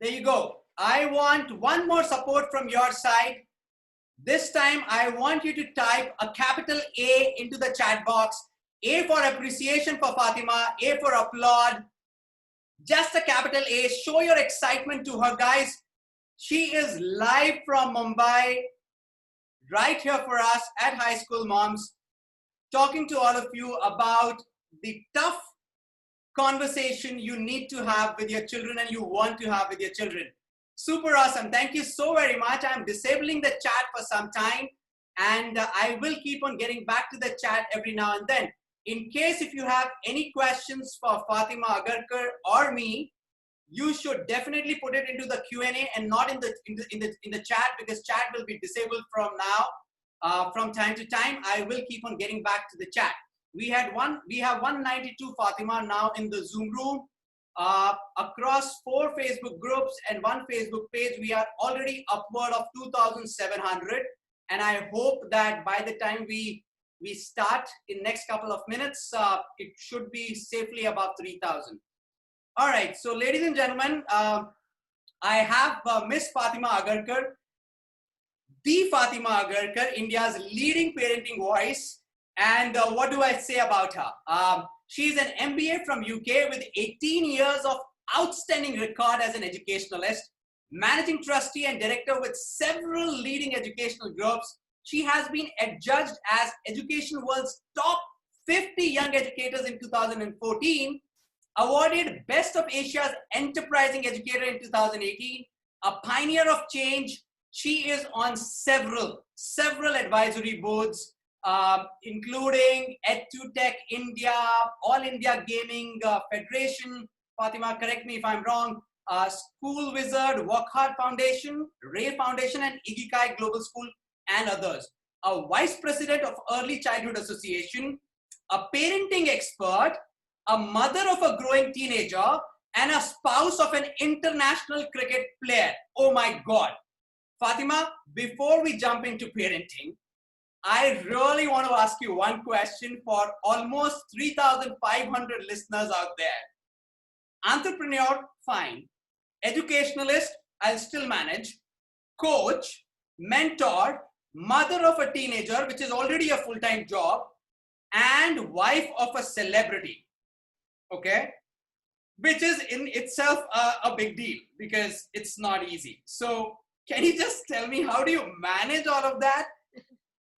There you go. I want one more support from your side. This time, I want you to type a capital A into the chat box. A for appreciation for Fatima, A for applaud. Just a capital A. Show your excitement to her, guys. She is live from Mumbai, right here for us at High School Moms, talking to all of you about the tough conversation you need to have with your children and you want to have with your children. Super awesome. Thank you so very much. I'm disabling the chat for some time and I will keep on getting back to the chat every now and then. In case if you have any questions for Fatema Agarkar or me, you should definitely put it into the Q&A and not in the chat, because chat will be disabled from now. From time to time, I will keep on getting back to the chat. We have 192 Fatima now in the Zoom room. Across 4 Facebook groups and 1 Facebook page, we are already upward of 2,700. And I hope that by the time we start in next couple of minutes, it should be safely above 3,000. All right, so ladies and gentlemen, I have Miss Fatema Agarkar, the Fatema Agarkar, India's leading parenting voice. And what do I say about her? She's an MBA from UK with 18 years of outstanding record as an educationalist, managing trustee and director with several leading educational groups. She has been adjudged as Education World's top 50 young educators in 2014, awarded Best of Asia's Enterprising Educator in 2018, a pioneer of change. She is on several advisory boards, including EdTech India, All India Gaming Federation, Fatima, correct me if I'm wrong, School Wizard, Work Hard Foundation, Ray Foundation, and Igikai Global School, and others. A vice president of Early Childhood Association, a parenting expert, a mother of a growing teenager, and a spouse of an international cricket player. Oh my God. Fatima, before we jump into parenting, I really want to ask you one question for almost 3,500 listeners out there. Entrepreneur, fine. Educationalist, I'll still manage. Coach, mentor, mother of a teenager, which is already a full-time job, and wife of a celebrity. Okay? Which is in itself a big deal because it's not easy. So can you just tell me, how do you manage all of that?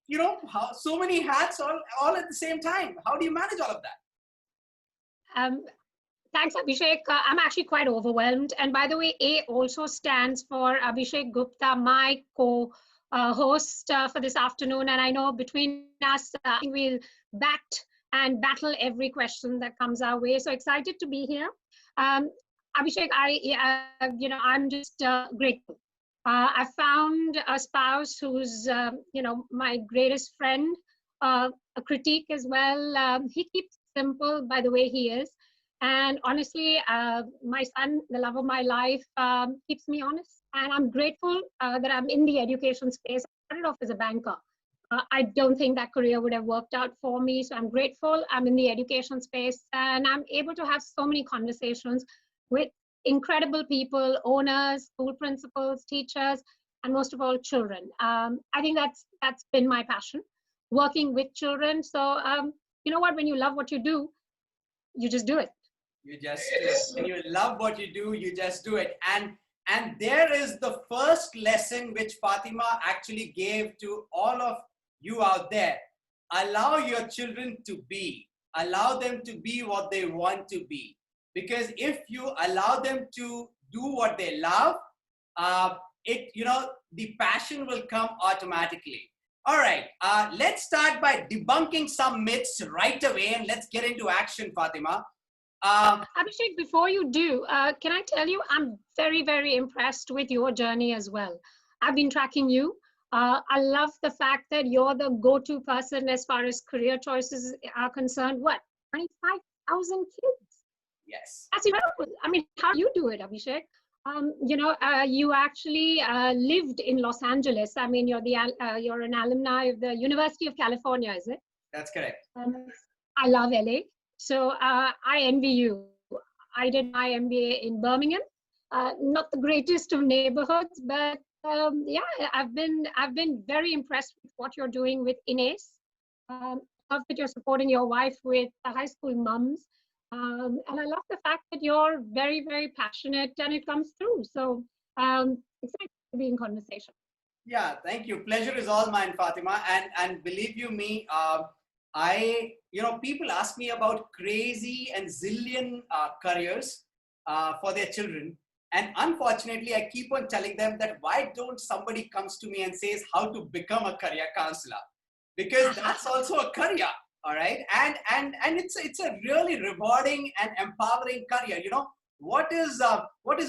You know, so many hats all at the same time. How do you manage all of that? Thanks, Abhishek. I'm actually quite overwhelmed. And by the way, A also stands for Abhishek Gupta, my co-host for this afternoon. And I know between us, we'll battle every question that comes our way. So excited to be here. Abhishek, I'm just grateful. I found a spouse who's, my greatest friend, a critique as well. He keeps it simple by the way he is. And honestly, my son, the love of my life, keeps me honest. And I'm grateful that I'm in the education space. I started off as a banker. I don't think that career would have worked out for me. So I'm grateful I'm in the education space and I'm able to have so many conversations with incredible people, owners, school principals, teachers, and most of all, children. I think that's been my passion, working with children. So you know what, when you love what you do, you just do it. You just do it. When you love what you do, you just do it. And there is the first lesson which Fatima actually gave to all of you out there. Allow your children to be. Allow them to be what they want to be. Because if you allow them to do what they love, the passion will come automatically. All right, let's start by debunking some myths right away and let's get into action, Fatima. Abhishek, before you do, can I tell you, I'm very, very impressed with your journey as well. I've been tracking you. I love the fact that you're the go-to person as far as career choices are concerned. What, 25,000 kids? Yes. That's incredible. I mean, how do you do it, Abhishek? You actually lived in Los Angeles. I mean, you're an alumni of the University of California, is it? That's correct. I love LA. So I envy you. I did my MBA in Birmingham. not the greatest of neighborhoods, but yeah, I've been very impressed with what you're doing with Ines. Love that you're supporting your wife with the high school mums. And I love the fact that you're very, very passionate and it comes through. So excited to be in conversation. Yeah, thank you. Pleasure is all mine, Fatima. And believe you me, people ask me about crazy and zillion careers for their children. And unfortunately, I keep on telling them that why don't somebody comes to me and says how to become a career counselor? Because that's also a career, all right? And it's a really rewarding and empowering career. What is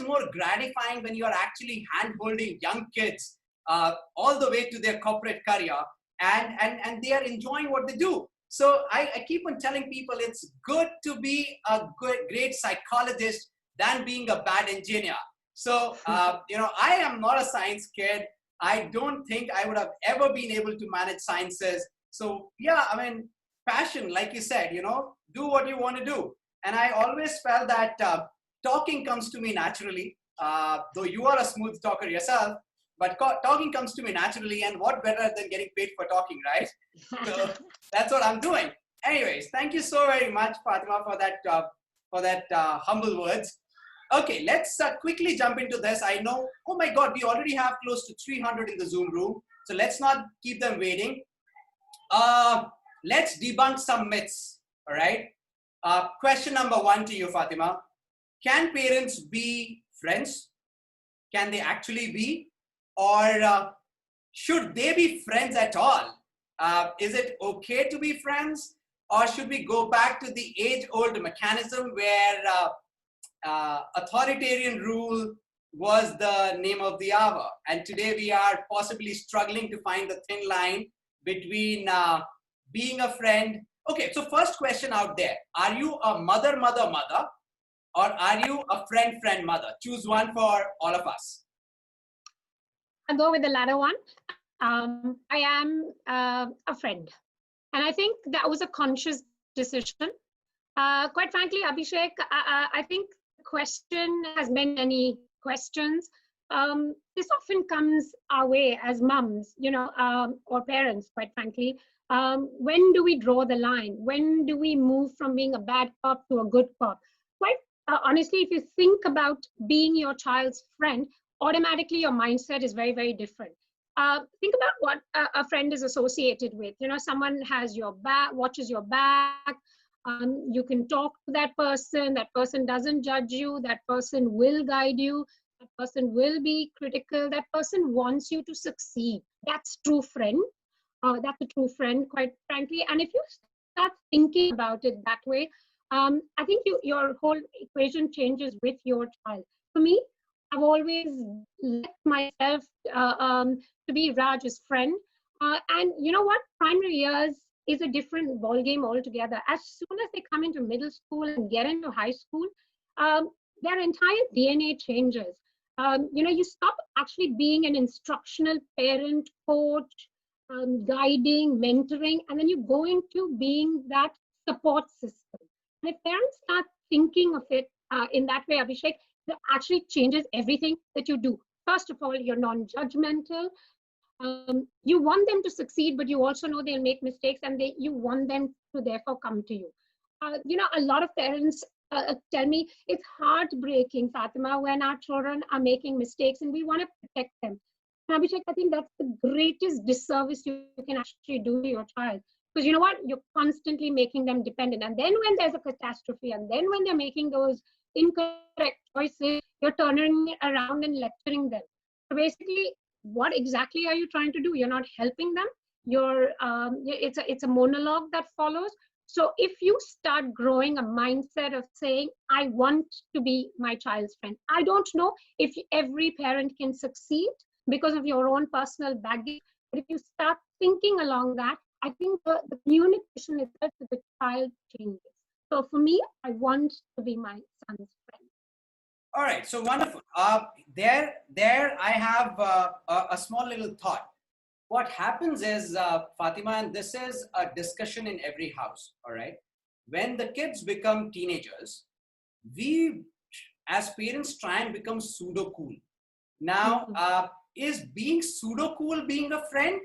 more gratifying when you are actually hand-holding young kids all the way to their corporate career, and they are enjoying what they do. So I keep on telling people it's good to be a great psychologist than being a bad engineer. So, I am not a science kid. I don't think I would have ever been able to manage sciences. So yeah, I mean, passion, like you said, do what you want to do. And I always felt that talking comes to me naturally, though you are a smooth talker yourself, but talking comes to me naturally, and what better than getting paid for talking, right? So that's what I'm doing. Anyways, thank you so very much, Fatima, for that humble words. Okay, let's quickly jump into this. I know, oh my God, we already have close to 300 in the Zoom room, so let's not keep them waiting. Let's debunk some myths, all right? Question number one to you, Fatima. Can parents be friends? Can they actually be? Or should they be friends at all? Is it okay to be friends? Or should we go back to the age-old mechanism where authoritarian rule was the name of the hour? And today we are possibly struggling to find the thin line between being a friend. Okay, so first question out there. Are you a mother, or are you a friend, mother? Choose one for all of us. I'll go with the latter one. I am a friend. And I think that was a conscious decision. Quite frankly, Abhishek, I think the question has many questions. This often comes our way as mums, or parents, quite frankly. When do we draw the line? When do we move from being a bad cop to a good cop? Quite honestly, if you think about being your child's friend, automatically your mindset is very, very different. Think about what a friend is associated with. Someone has your back, watches your back. You can talk to that person. That person doesn't judge you. That person will guide you. That person will be critical. That person wants you to succeed. That's true friend. That's a true friend, quite frankly. And if you start thinking about it that way, I think your whole equation changes with your child. For me, I've always let myself to be Raj's friend. And you know what? Primary years is a different ballgame altogether. As soon as they come into middle school and get into high school, their entire DNA changes. You stop actually being an instructional parent, coach, guiding, mentoring, and then you go into being that support system. And if parents start thinking of it in that way, Abhishek, that actually changes everything that you do. First of all, you're non-judgmental. You want them to succeed, but you also know they'll make mistakes, and you want them to therefore come to you. A lot of parents tell me it's heartbreaking, Fatima, when our children are making mistakes and we want to protect them. And Abhishek, I think that's the greatest disservice you can actually do to your child. Because you know what? You're constantly making them dependent. And then when there's a catastrophe, and then when they're making those incorrect choices, you're turning it around and lecturing them. So basically, what exactly are you trying to do? You're not helping them. It's a monologue that follows. So if you start growing a mindset of saying, I want to be my child's friend. I don't know if every parent can succeed because of your own personal baggage, but if you start thinking along that, I think the communication itself to the child changes. So for me, I want to be my son's friend. All right, so wonderful. There I have a small little thought. What happens is, Fatima, and this is a discussion in every house, all right? When the kids become teenagers, we as parents try and become pseudo cool. Now, is being pseudo cool being a friend?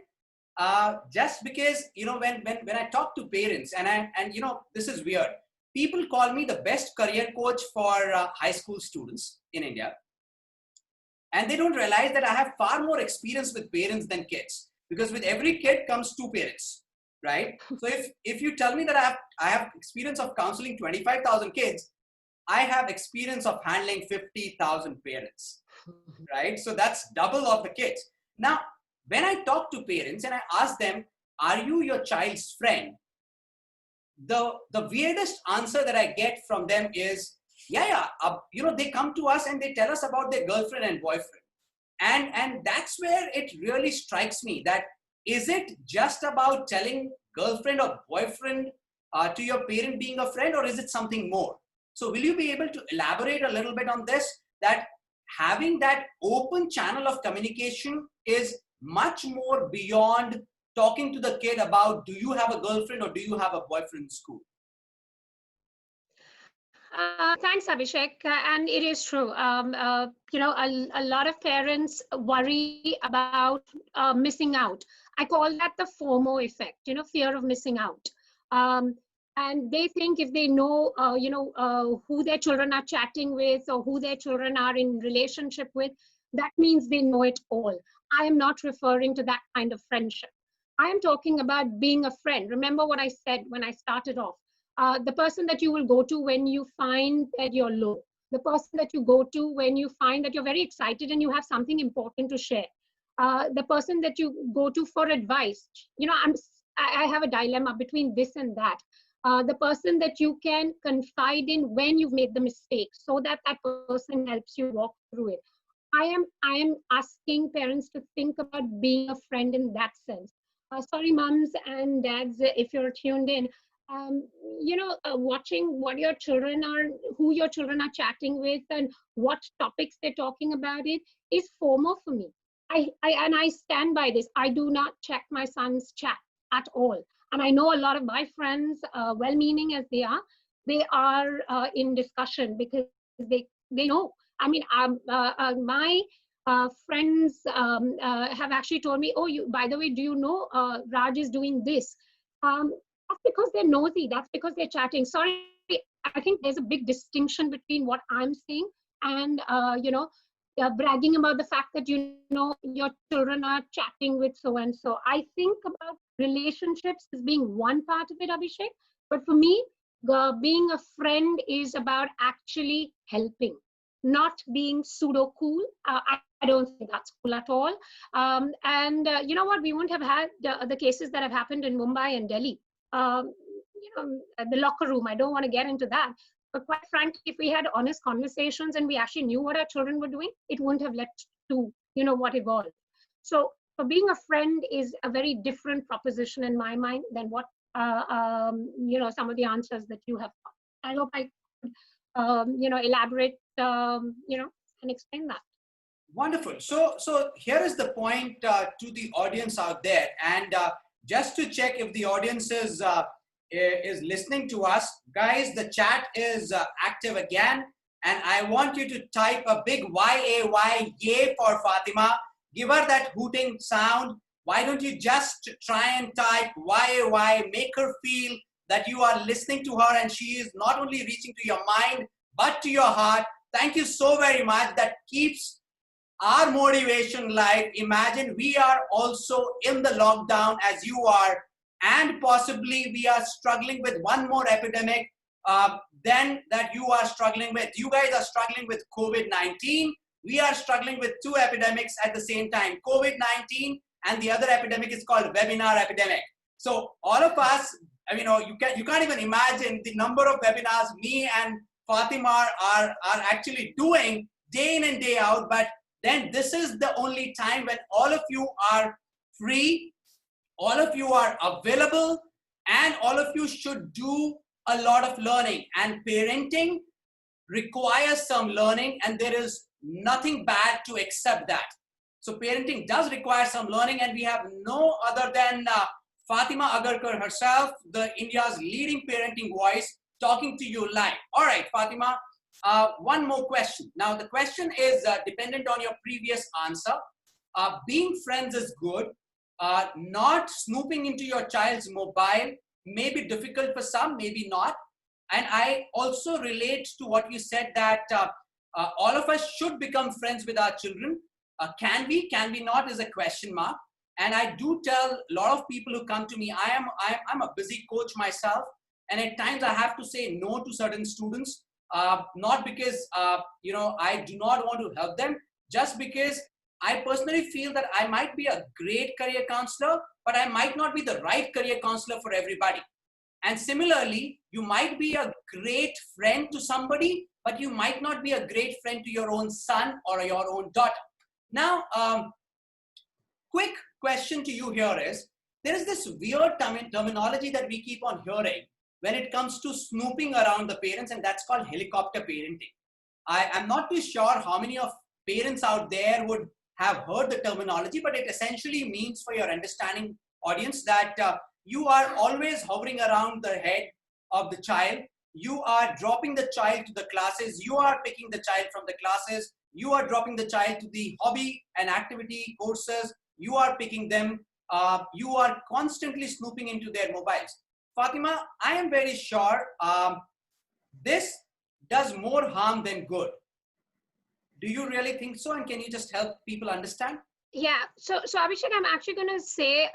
Just because, you know, when I talk to parents, and you know, this is weird. People call me the best career coach for high school students in India. And they don't realize that I have far more experience with parents than kids, because with every kid comes two parents, right? So if you tell me that I have experience of counseling 25,000 kids, I have experience of handling 50,000 parents, right? So that's double of the kids. Now, when I talk to parents and I ask them, are you your child's friend? The weirdest answer that I get from them is, yeah, you know, they come to us and they tell us about their girlfriend and boyfriend. And that's where it really strikes me that, is it just about telling girlfriend or boyfriend to your parent being a friend, or is it something more? So will you be able to elaborate a little bit on this, that having that open channel of communication is much more beyond talking to the kid about, do you have a girlfriend or do you have a boyfriend in school? Thanks, Abhishek. And it is true. You know, a lot of parents worry about missing out. I call that the FOMO effect, you know, fear of missing out. Um, and they think if they know, who their children are chatting with or who their children are in relationship with, that means they know it all. I am not referring to that kind of friendship. I am talking about being a friend. Remember what I said when I started off. The person that you will go to when you find that you're low, the person that you go to when you find that you're very excited and you have something important to share, the person that you go to for advice. You know, I have a dilemma between this and that. The person that you can confide in when you've made the mistake, so that that person helps you walk through it. I am asking parents to think about being a friend in that sense. Sorry, moms and dads, if you're tuned in, um, watching what your children are, who your children are chatting with, and what topics they're talking about it is FOMO for me. I stand by this. I do not check my son's chat at all. And I know a lot of my friends, well-meaning as they are in discussion because they know. I mean, my friends have actually told me, oh, you, by the way, do you know Raj is doing this? That's because they're nosy. That's because they're chatting. Sorry, I think there's a big distinction between what I'm saying and, bragging about the fact that, you know, your children are chatting with so-and-so. I think about relationships as being one part of it, Abhishek. But for me, being a friend is about actually helping, not being pseudo cool. I don't think that's cool at all. You know what? We wouldn't have had the cases that have happened in Mumbai and Delhi. The locker room. I don't want to get into that. But quite frankly, if we had honest conversations and we actually knew what our children were doing, it wouldn't have led to, you know, what evolved. So being a friend is a very different proposition in my mind than what, some of the answers that you have. I hope I could, elaborate, and explain that. Wonderful. So here is the point to the audience out there, and just to check if the audience is listening to us, guys, the chat is active again, and I want you to type a big Y-A-Y, yay for Fatima. Give her that hooting sound. Why don't you just try and type Y-A-Y, make her feel that you are listening to her and she is not only reaching to your mind, but to your heart. Thank you so very much. That keeps our motivation live. Imagine we are also in the lockdown as you are, and possibly we are struggling with one more epidemic than that you are struggling with. You guys are struggling with COVID-19. We are struggling with two epidemics at the same time, COVID-19 and the other epidemic is called webinar epidemic. So all of us, I mean, you can't even imagine the number of webinars me and Fatima are actually doing day in and day out. But then this is the only time when all of you are free, all of you are available, and all of you should do a lot of learning. And parenting requires some learning, and there is nothing bad to accept that. So parenting does require some learning, and we have no other than Fatema Agarkar herself, the India's leading parenting voice, talking to you live. All right, Fatima, one more question. Now, the question is dependent on your previous answer. Being friends is good. Not snooping into your child's mobile may be difficult for some, maybe not. And I also relate to what you said that all of us should become friends with our children. Can we not is a question mark. And I do tell a lot of people who come to me, I'm a busy coach myself. And at times I have to say no to certain students, not because, I do not want to help them, just because I personally feel that I might be a great career counselor, but I might not be the right career counselor for everybody. And similarly, you might be a great friend to somebody, but you might not be a great friend to your own son or your own daughter. Now, quick question to you here is, there is this weird terminology that we keep on hearing when it comes to snooping around the parents, and that's called helicopter parenting. I am not too sure how many of parents out there would have heard the terminology, but it essentially means, for your understanding audience, that you are always hovering around the head of the child. You are dropping the child to the classes. You are picking the child from the classes. You are dropping the child to the hobby and activity courses. You are picking them. You are constantly snooping into their mobiles. Fatima, I am very sure this does more harm than good. Do you really think so? And can you just help people understand? Yeah, so Abhishek, I'm actually going to say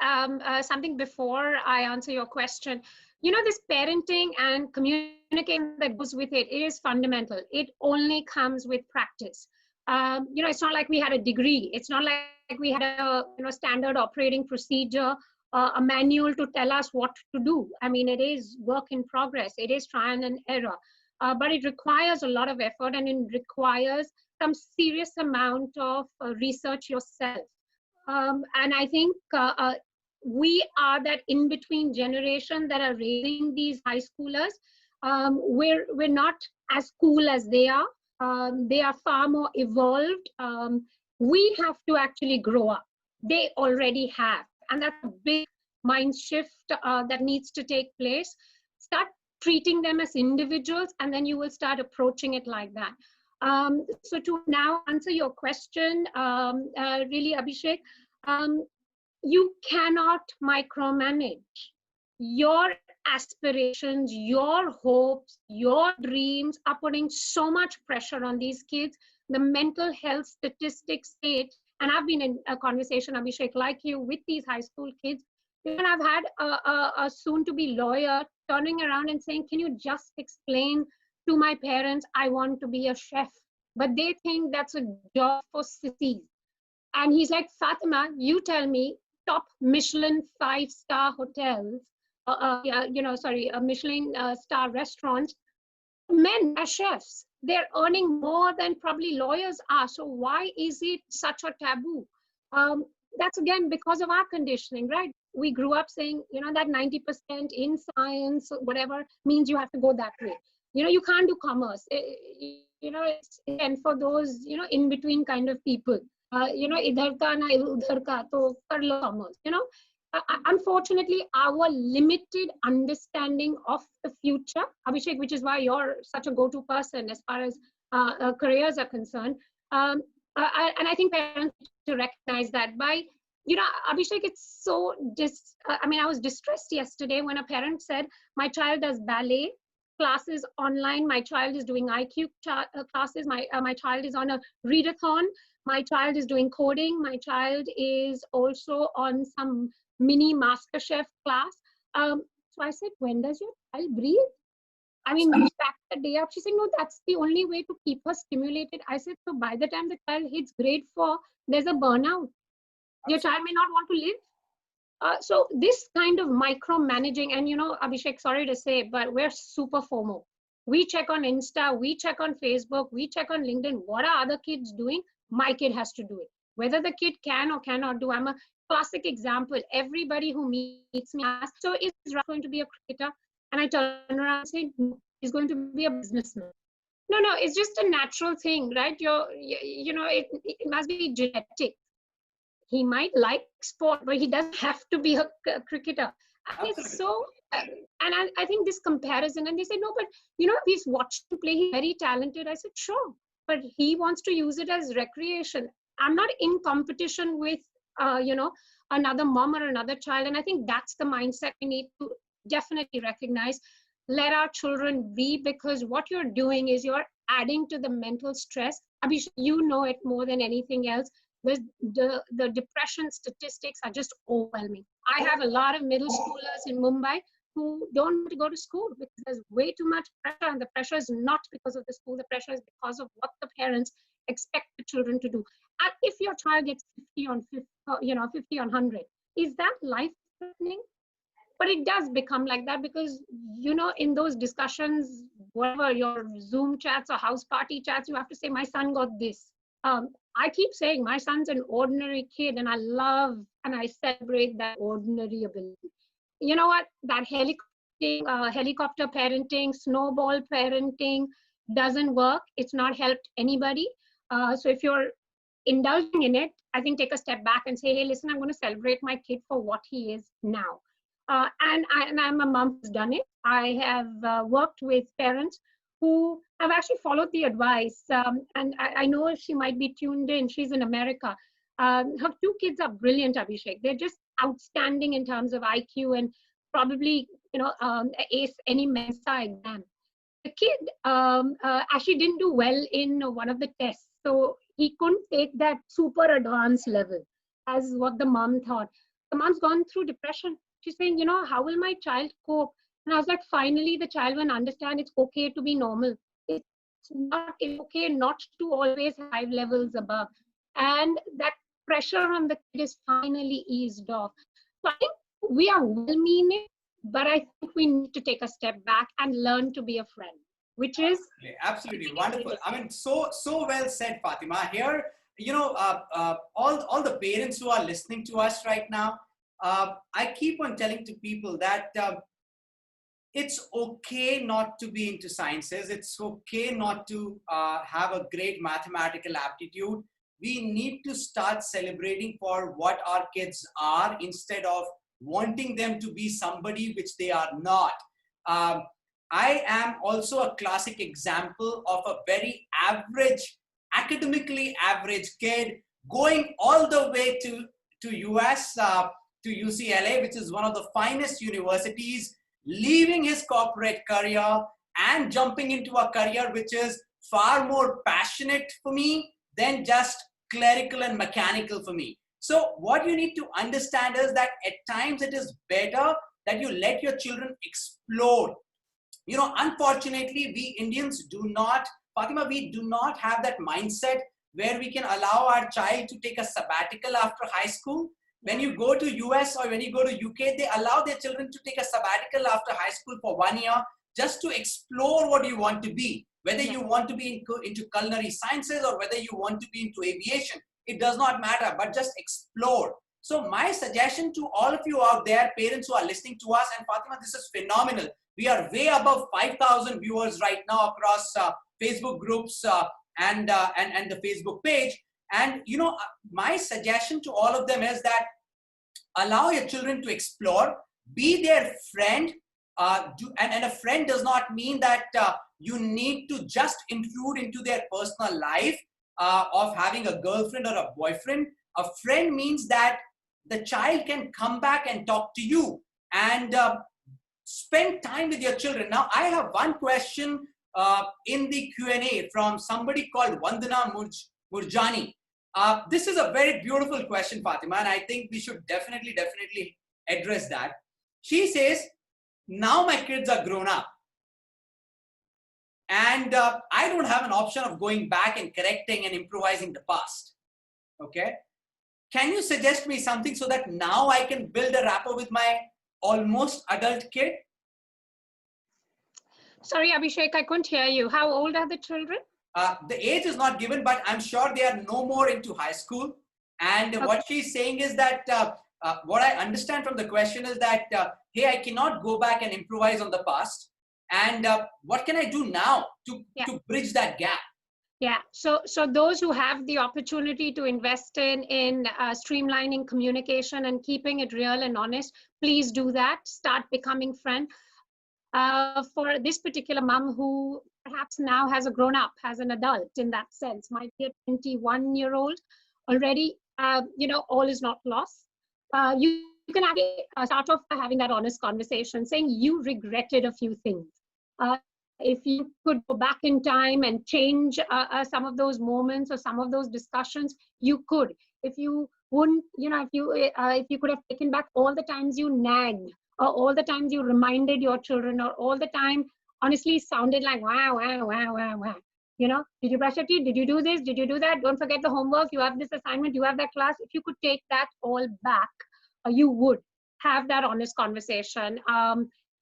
something before I answer your question. You know, this parenting and communication that goes with it, it is fundamental. It only comes with practice. It's not like we had a degree. It's not like we had a standard operating procedure, a manual to tell us what to do. I mean, it is work in progress. It is trial and error. But it requires a lot of effort, and it requires some serious amount of research yourself. And I think we are that in-between generation that are raising these high schoolers. We're not as cool as they are. They are far more evolved. We have to actually grow up. They already have. And that's a big mind shift that needs to take place. Start treating them as individuals, and then you will start approaching it like that. So to now answer your question, really, Abhishek, you cannot micromanage. Your aspirations, your hopes, your dreams are putting so much pressure on these kids. The mental health statistics state, and I've been in a conversation, Abhishek, like you, with these high school kids. And I've had a soon-to-be lawyer turning around and saying, can you just explain to my parents, I want to be a chef? But they think that's a job for sissies. And he's like, Fatima, you tell me, top Michelin 5-star hotels, Michelin star restaurants, men as chefs, they're earning more than probably lawyers are. So why is it such a taboo? That's again because of our conditioning, right? We grew up saying, that 90% in science, whatever, means you have to go that way. You can't do commerce. And for those, in between kind of people, idhar ka na udhar ka, to kar lo commerce, Unfortunately, our limited understanding of the future, Abhishek, which is why you're such a go-to person as far as careers are concerned, and I think parents need to recognize that by, Abhishek, it's so I was distressed yesterday when a parent said, my child does ballet classes online, my child is doing IQ classes, my child is on a readathon, my child is doing coding, my child is also on some mini MasterChef class. So I said, when does your child breathe? I mean, we packed the day up. She said, no, that's the only way to keep her stimulated. I said, so by the time the child hits grade 4, there's a burnout. Your child may not want to live. So this kind of micromanaging, and Abhishek, sorry to say, but we're super FOMO. We check on Insta, we check on Facebook, we check on LinkedIn. What are other kids doing? My kid has to do it. Whether the kid can or cannot do. I'm a classic example. Everybody who meets me asks, so is Raj going to be a cricketer? And I turn around and say, no, he's going to be a businessman. No, it's just a natural thing, right? It must be genetic. He might like sport, but he doesn't have to be a cricketer. And it's Absolutely. so, and I think this comparison, and they say, no, but we've watched him play, he's very talented. I said, sure, but he wants to use it as recreation. I'm not in competition with, another mom or another child. And I think that's the mindset we need to definitely recognize. Let our children be, because what you're doing is you're adding to the mental stress. Abhishek, you know it more than anything else. The depression statistics are just overwhelming. I have a lot of middle schoolers in Mumbai who don't want to go to school because there's way too much pressure, and the pressure is not because of the school. The pressure is because of what the parents expect the children to do. And if your child gets 50 on 50, 50 on 100, is that life threatening? But it does become like that because, in those discussions, whatever your Zoom chats or house party chats, you have to say, my son got this. I keep saying my son's an ordinary kid, and I love and I celebrate that ordinary ability. You know what? That helicopter parenting, snowball parenting doesn't work. It's not helped anybody. So if you're indulging in it, I think take a step back and say, hey, listen, I'm going to celebrate my kid for what he is now. And I'm a mom who's done it. I have worked with parents who have actually followed the advice. And I know she might be tuned in. She's in America. Her two kids are brilliant, Abhishek. They're just outstanding in terms of IQ and probably, ace any Mensa exam. The kid actually didn't do well in one of the tests. So he couldn't take that super advanced level as what the mom thought. The mom's gone through depression. She's saying, how will my child cope? And I was like, finally, the child will understand it's okay to be normal. It's okay not to always have 5 levels above. And that pressure on the kid is finally eased off. So I think we are well meaning, but I think we need to take a step back and learn to be a friend, which is Absolutely wonderful. I mean, so well said, Fatima. Here, all the parents who are listening to us right now, I keep on telling to people that it's okay not to be into sciences. It's okay not to have a great mathematical aptitude. We need to start celebrating for what our kids are instead of wanting them to be somebody which they are not. Um, I am also a classic example of a very average, academically average kid going all the way to US, to UCLA, which is one of the finest universities, leaving his corporate career and jumping into a career which is far more passionate for me than just clerical and mechanical for me. So what you need to understand is that at times it is better that you let your children explore. Unfortunately, we Indians do not, Fatima, we do not have that mindset where we can allow our child to take a sabbatical after high school. When you go to US or when you go to UK, they allow their children to take a sabbatical after high school for 1 year just to explore what you want to be. Whether you want to be into culinary sciences or whether you want to be into aviation, it does not matter, but just explore. So my suggestion to all of you out there, parents who are listening to us, and Fatima, this is phenomenal. We are way above 5,000 viewers right now across Facebook groups and the Facebook page. And my suggestion to all of them is that allow your children to explore, be their friend. And a friend does not mean that you need to just intrude into their personal life of having a girlfriend or a boyfriend. A friend means that the child can come back and talk to you and spend time with your children. Now, I have one question in the Q&A from somebody called Vandana Murjani. This is a very beautiful question, Fatima, and I think we should definitely address that. She says, now my kids are grown up and I don't have an option of going back and correcting and improvising the past. Okay. Can you suggest me something so that now I can build a rapport with my almost adult kid? Sorry, Abhishek, I couldn't hear you. How old are the children? The age is not given, but I'm sure they are no more into high school. And okay. What she's saying is that what I understand from the question is that, hey, I cannot go back and improvise on the past. And what can I do now to bridge that gap? Yeah. So those who have the opportunity to invest in streamlining communication and keeping it real and honest, please do that. Start becoming friend. For this particular mom who perhaps now has a grown up, has an adult in that sense, might be a 21-year-old already. All is not lost. You can actually start off by having that honest conversation, saying you regretted a few things. If you could go back in time and change some of those moments or some of those discussions, you could. If you wouldn't, if you could have taken back all the times you nagged, or all the times you reminded your children, or all the time honestly sounded like wow, wow, wow, wow, wow. Did you brush your teeth? Did you do this? Did you do that? Don't forget the homework. You have this assignment. You have that class. If you could take that all back, you would have that honest conversation.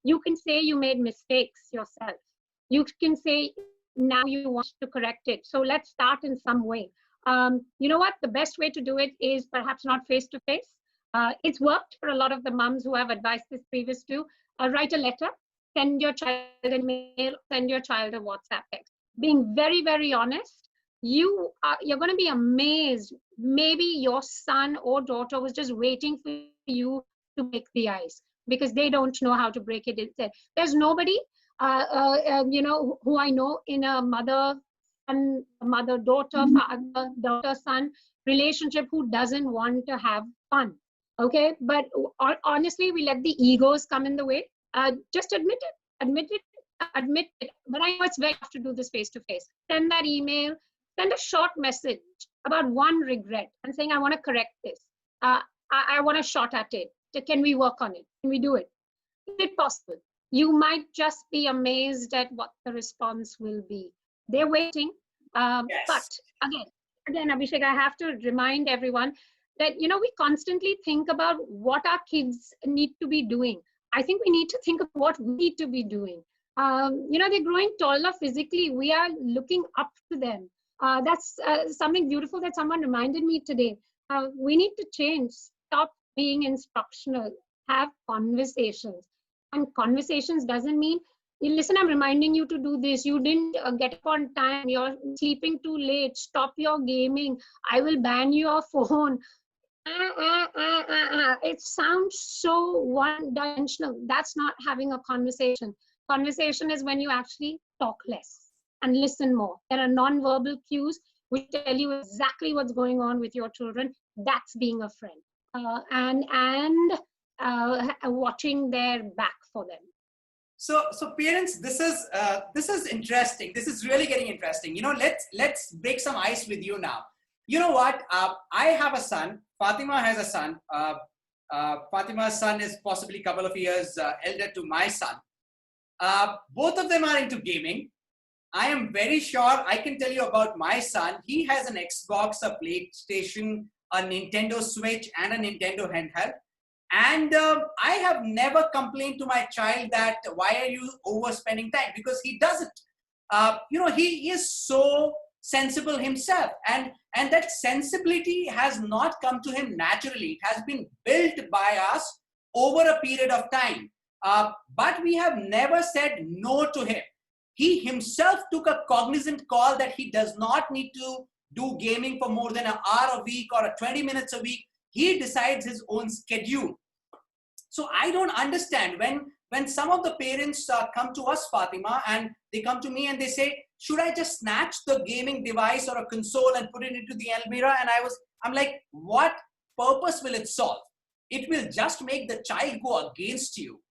You can say you made mistakes yourself. You can say now you want to correct it. So let's start in some way. You know what? The best way to do it is perhaps not face to face. It's worked for a lot of the mums who have advised this previous to. Write a letter, send your child an email, send your child a WhatsApp text. Being very, very honest, you're going to be amazed. Maybe your son or daughter was just waiting for you to break the ice because they don't know how to break it instead. There's nobody, who I know in a mother daughter, father daughter son relationship who doesn't want to have fun. Okay, but honestly, we let the egos come in the way. Just admit it. But I know it's very tough to do this face to face. Send that email, send a short message about one regret and saying, I want to correct this. I want a shot at it. Can we work on it? Can we do it? Is it possible? You might just be amazed at what the response will be. They're waiting. But Yes. again, Abhishek, I have to remind everyone that, we constantly think about what our kids need to be doing. I think we need to think of what we need to be doing. They're growing taller physically. We are looking up to them. That's something beautiful that someone reminded me today. We need to change. Stop being instructional. Have conversations. And conversations doesn't mean, listen, I'm reminding you to do this. You didn't get up on time. You're sleeping too late. Stop your gaming. I will ban your phone. It sounds so one-dimensional. That's not having a conversation. Conversation is when you actually talk less and listen more. There are non-verbal cues which tell you exactly what's going on with your children. That's being a friend. And watching their back for them. So parents, this is interesting. This is really getting interesting. Let's break some ice with you now. You know what? I have a son. Fatima has a son. Fatima's son is possibly a couple of years elder to my son. Both of them are into gaming. I am very sure I can tell you about my son. He has an Xbox, a PlayStation, a Nintendo Switch, and a Nintendo handheld. And I have never complained to my child that why are you overspending time, because he doesn't. He is so sensible himself, and that sensibility has not come to him naturally. It has been built by us over a period of time. But we have never said no to him. He himself took a cognizant call that he does not need to do gaming for more than an hour a week or 20 minutes a week. He decides his own schedule. So I don't understand when some of the parents come to us, Fatima, and they come to me and they say, should I just snatch the gaming device or a console and put it into the Almira? And I'm like, what purpose will it solve? It will just make the child go against you.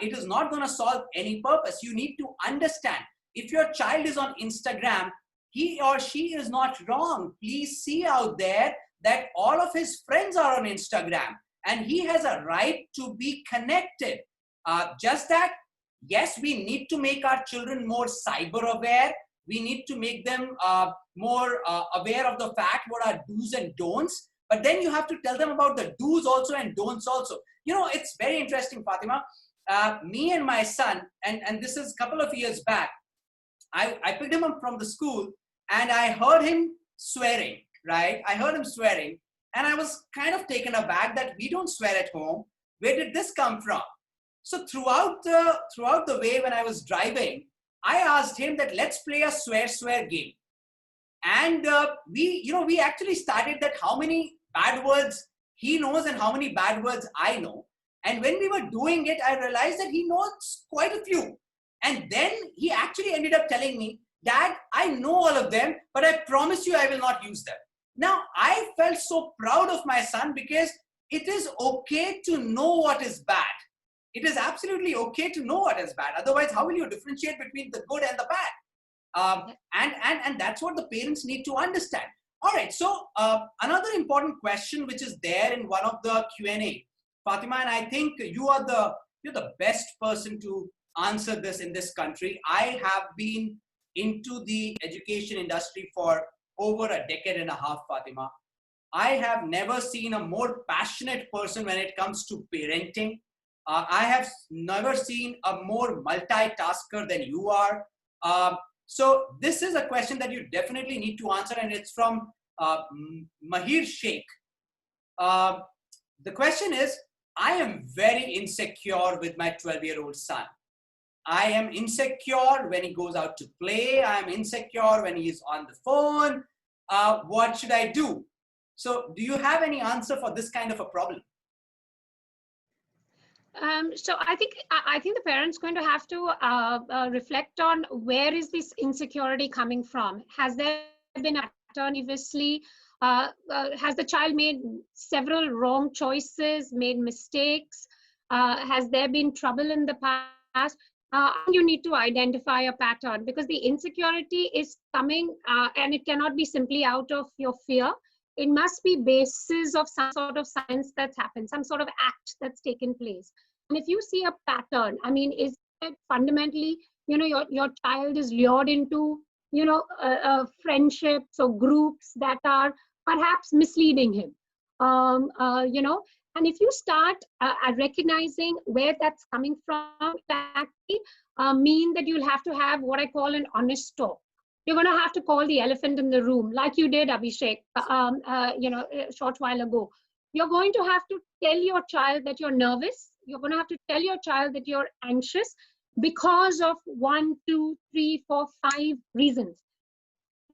It is not going to solve any purpose. You need to understand, if your child is on Instagram, he or she is not wrong. Please see out there that all of his friends are on Instagram, and he has a right to be connected. Just that, yes, we need to make our children more cyber aware. We need to make them more aware of the fact what are do's and don'ts. But then you have to tell them about the do's also and don'ts also. It's very interesting, Fatima. Me and my son, and this is a couple of years back, I picked him up from the school and I heard him swearing, right? I heard him swearing and I was kind of taken aback that we don't swear at home. Where did this come from? So throughout the way when I was driving, I asked him that let's play a swear game. And we actually started that how many bad words he knows and how many bad words I know. And when we were doing it, I realized that he knows quite a few. And then he actually ended up telling me, Dad, I know all of them, but I promise you I will not use them. Now, I felt so proud of my son because it is okay to know what is bad. It is absolutely okay to know what is bad. Otherwise, how will you differentiate between the good and the bad? And that's what the parents need to understand. All right. So another important question which is there in one of the Q&A, Fatima, and I think you're the best person to answer this in this country. I have been into the education industry for over a decade and a half, Fatima. I have never seen a more passionate person when it comes to parenting. I have never seen a more multitasker than you are. So this is a question that you definitely need to answer, and it's from Mahir Sheikh. The question is, I am very insecure with my 12-year-old son. I am insecure when he goes out to play. I am insecure when he is on the phone. What should I do? So do you have any answer for this kind of a problem? So I think the parents going to have to reflect on where is this insecurity coming from. Has there been a pattern previously? Has the child made several wrong choices, made mistakes? Has there been trouble in the past? You need to identify a pattern, because the insecurity is coming and it cannot be simply out of your fear. It must be basis of some sort of science that's happened, some sort of act that's taken place. And if you see a pattern, I mean, is it fundamentally, your child is lured into, friendships or groups that are perhaps misleading him, and if you start recognizing where that's coming from, actually mean that you'll have to have what I call an honest talk. You're going to have to call the elephant in the room, like you did, Abhishek, a short while ago. You're going to have to tell your child that you're nervous. You're going to have to tell your child that you're anxious because of 1, 2, 3, 4, 5 reasons.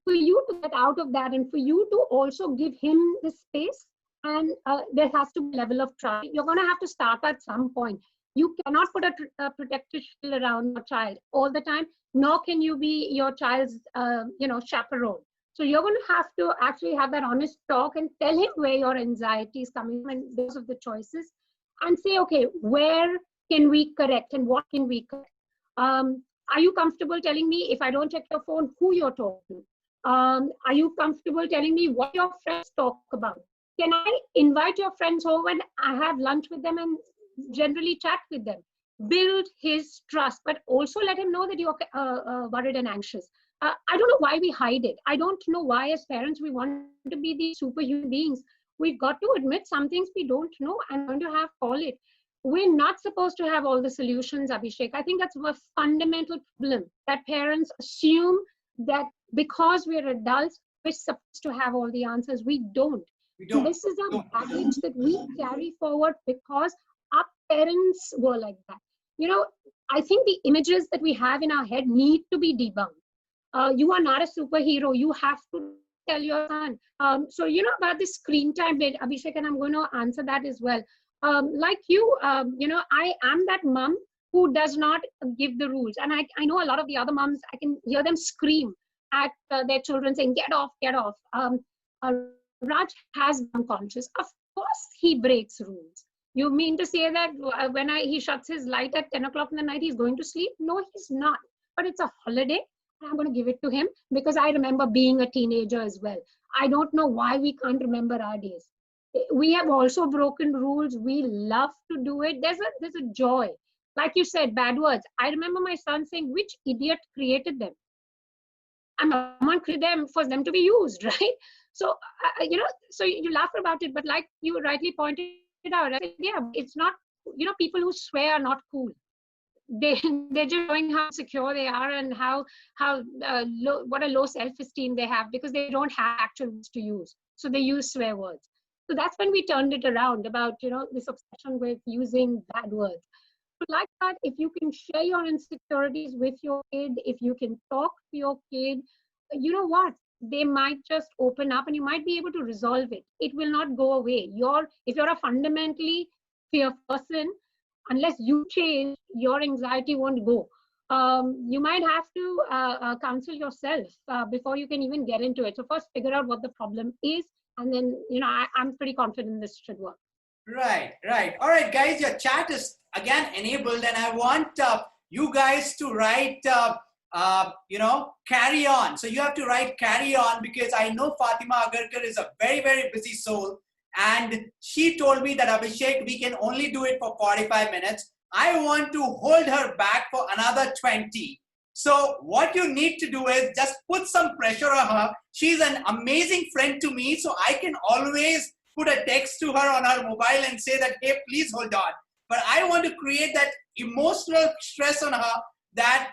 For you to get out of that, and for you to also give him the space, and there has to be a level of trust. You're going to have to start at some point. You cannot put a protective shield around your child all the time, nor can you be your child's, chaperone. So you're going to have to actually have that honest talk and tell him where your anxiety is coming from and those of the choices, and say, okay, where can we correct and what can we correct? Are you comfortable telling me if I don't check your phone, who you're talking to? Are you comfortable telling me what your friends talk about? Can I invite your friends home and I have lunch with them and generally chat with them? Build his trust, but also let him know that you're worried and anxious. I don't know why we hide it. I don't know why as parents we want to be these superhuman beings. We've got to admit some things we don't know and going to have call it. We're not supposed to have all the solutions, Abhishek. I think that's a fundamental problem, that parents assume that because we're adults, we're supposed to have all the answers. We don't. And this is a baggage that we carry forward because our parents were like that. I think the images that we have in our head need to be debunked. You are not a superhero. You have to tell your son. So, about the screen time bit, Abhishek, and I'm going to answer that as well. Like you, I am that mom who does not give the rules. And I know a lot of the other moms, I can hear them scream at their children saying, get off, get off. Raj has been conscious. Of course, he breaks rules. You mean to say that when he shuts his light at 10 o'clock in the night, he's going to sleep? No, he's not. But it's a holiday. I'm going to give it to him because I remember being a teenager as well. I don't know why we can't remember our days. We have also broken rules. We love to do it. There's a joy. Like you said, bad words. I remember my son saying, which idiot created them? And someone created them for them to be used, right? So, so you laugh about it, but like you rightly pointed out, I said, yeah, it's not, people who swear are not cool. They're just showing how secure they are and how low, what a low self-esteem they have because they don't have actual words to use. So they use swear words. So that's when we turned it around about, this obsession with using bad words. But like that, if you can share your insecurities with your kid, if you can talk to your kid, you know what? they might just open up and you might be able to resolve it. It will not go away. If you're a fundamentally fear person, unless you change, your anxiety won't go. You might have to counsel yourself before you can even get into it. So first figure out what the problem is, and then, I'm pretty confident this should work. Right, right. All right, guys, your chat is again enabled, and I want you guys to write, carry on. So you have to write carry on, because I know Fatema Agarkar is a very, very busy soul. And she told me that, Abhishek, we can only do it for 45 minutes. I want to hold her back for another 20. So what you need to do is just put some pressure on her. She's an amazing friend to me, so I can always put a text to her on her mobile and say that, hey, please hold on. But I want to create that emotional stress on her that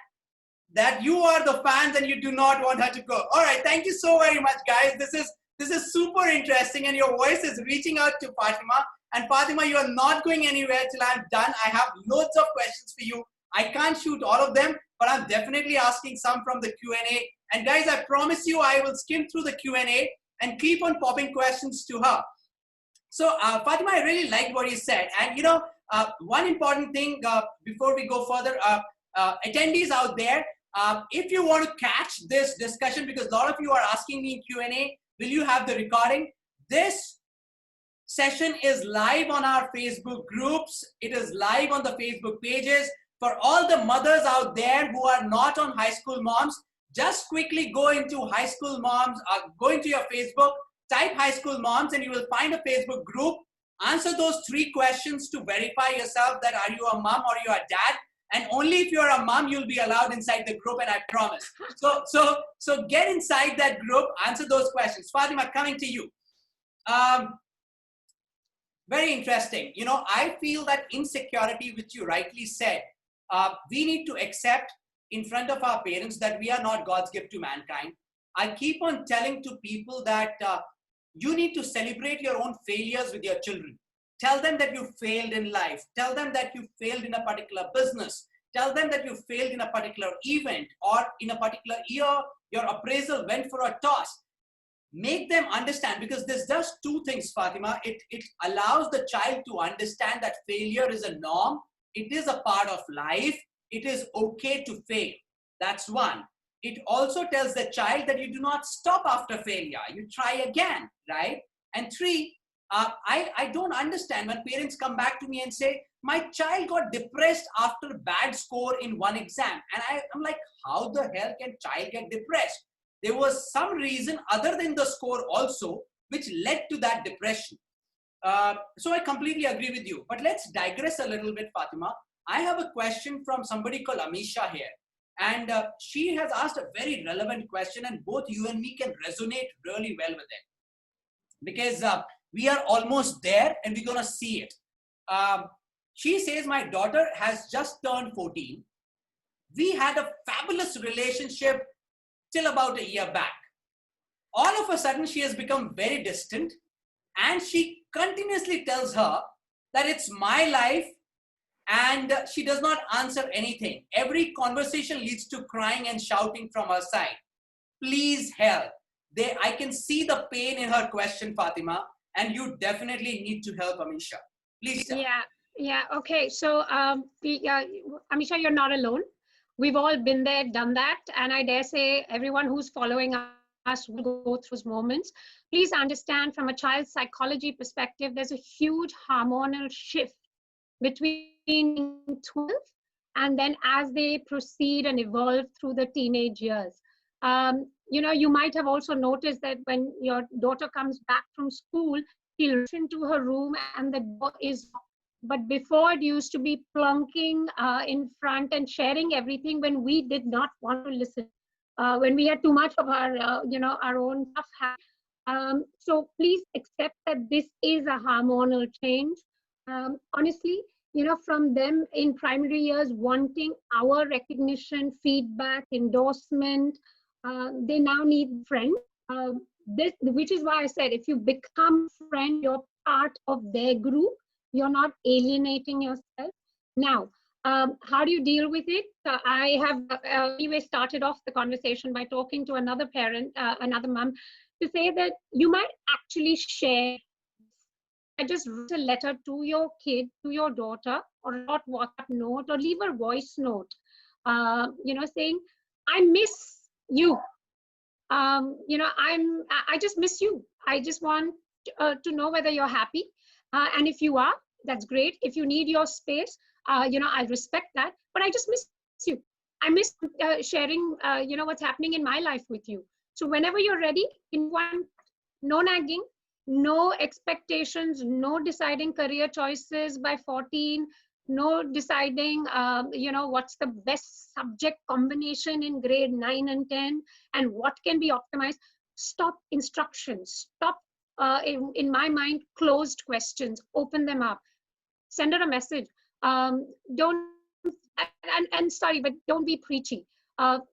you are the fans and you do not want her to go. All right, thank you so very much, guys. This is super interesting, and your voice is reaching out to Fatima. And Fatima, you are not going anywhere till I'm done. I have loads of questions for you. I can't shoot all of them, but I'm definitely asking some from the Q&A. And guys, I promise you, I will skim through the Q&A and keep on popping questions to her. So Fatima, I really liked what you said. And one important thing before we go further, attendees out there, if you want to catch this discussion, because a lot of you are asking me in Q&A, will you have the recording? This session is live on our Facebook groups. It is live on the Facebook pages. For all the mothers out there who are not on High School Moms, just quickly go into High School Moms, go into your Facebook, type High School Moms, and you will find a Facebook group. Answer those 3 questions to verify yourself that are you a mom or you are a dad. And only if you're a mom, you'll be allowed inside the group, and I promise. So get inside that group, answer those questions. Fatima, coming to you. Very interesting. I feel that insecurity, which you rightly said, we need to accept in front of our parents that we are not God's gift to mankind. I keep on telling to people that you need to celebrate your own failures with your children. Tell them that you failed in life. Tell them that you failed in a particular business. Tell them that you failed in a particular event, or in a particular year, your appraisal went for a toss. Make them understand, because this does 2 things, Fatima. It allows the child to understand that failure is a norm. It is a part of life. It is okay to fail. That's 1. It also tells the child that you do not stop after failure. You try again, right? And 3, I don't understand when parents come back to me and say, my child got depressed after bad score in one exam. And I'm like, how the hell can child get depressed? There was some reason other than the score also, which led to that depression. So I completely agree with you. But let's digress a little bit, Fatima. I have a question from somebody called Amisha here. And she has asked a very relevant question, and both you and me can resonate really well with it. Because we are almost there and we're going to see it. She says, my daughter has just turned 14. We had a fabulous relationship till about a year back. All of a sudden, she has become very distant, and she continuously tells her that it's my life, and she does not answer anything. Every conversation leads to crying and shouting from her side. Please help. I can see the pain in her question, Fatima, and you definitely need to help Amisha. Please tell. Yeah. Okay. So, Amisha, you're not alone. We've all been there, done that. And I dare say everyone who's following us will go through those moments. Please understand, from a child's psychology perspective, there's a huge hormonal shift between 12 and then as they proceed and evolve through the teenage years. You might have also noticed that when your daughter comes back from school, she'll rush into her room and the door is locked. But before, it used to be plunking in front and sharing everything when we did not want to listen, when we had too much of our, our own stuff. So please accept that this is a hormonal change. Honestly, from them in primary years wanting our recognition, feedback, endorsement, they now need friends. Which is why I said, if you become a friend, you're part of their group. You're not alienating yourself. Now, How do you deal with it? I have anyway started off the conversation by talking to another parent, another mom, to say that you might actually share. I just write a letter to your kid, to your daughter, or a short WhatsApp note, or leave a voice note, saying, I miss you. I just miss you. I just want to know whether you're happy. And if you are, that's great. If you need your space, I respect that. But I just miss you. I miss sharing, what's happening in my life with you. So whenever you're ready, in one, no nagging, no expectations, no deciding career choices by 14, no deciding, what's the best subject combination in grade 9 and 10, and what can be optimized. Stop instructions. Stop, in my mind, closed questions. Open them up. Send her a message. Don't, and sorry, but don't be preachy.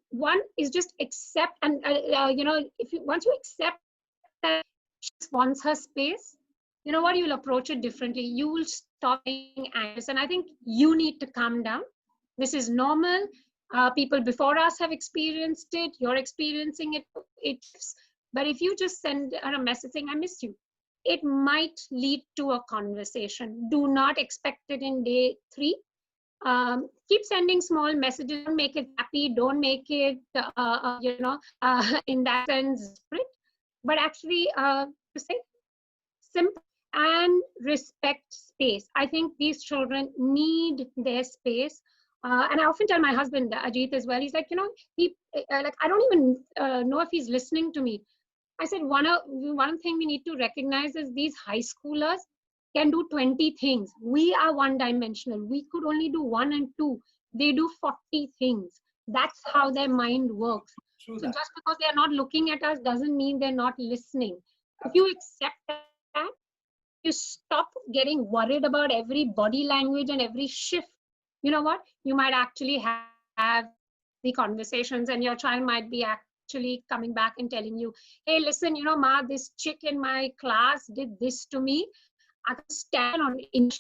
One is just accept, and if you once you accept that she wants her space, you know what, you'll approach it differently. You will stop being anxious, and I think you need to calm down. This is normal. People before us have experienced it. You're experiencing it. But if you just send her a message saying, I miss you, it might lead to a conversation. Do not expect it in day 3. Keep sending small messages. Don't make it happy. Don't make it, in that sense, desperate. But actually, to say simple and respect space. I think these children need their space. And I often tell my husband, Ajit, as well. He's like, I don't even know if he's listening to me. I said, one thing we need to recognize is these high schoolers can do 20 things. We are one-dimensional. We could only do 1 and 2. They do 40 things. That's how their mind works. True So that. just because they're not looking at us doesn't mean they're not listening. If you accept that, you stop getting worried about every body language and every shift. You know what? You might actually have the conversations, and your child might be actually coming back and telling you, hey, listen, Ma, this chick in my class did this to me. I can stand on it.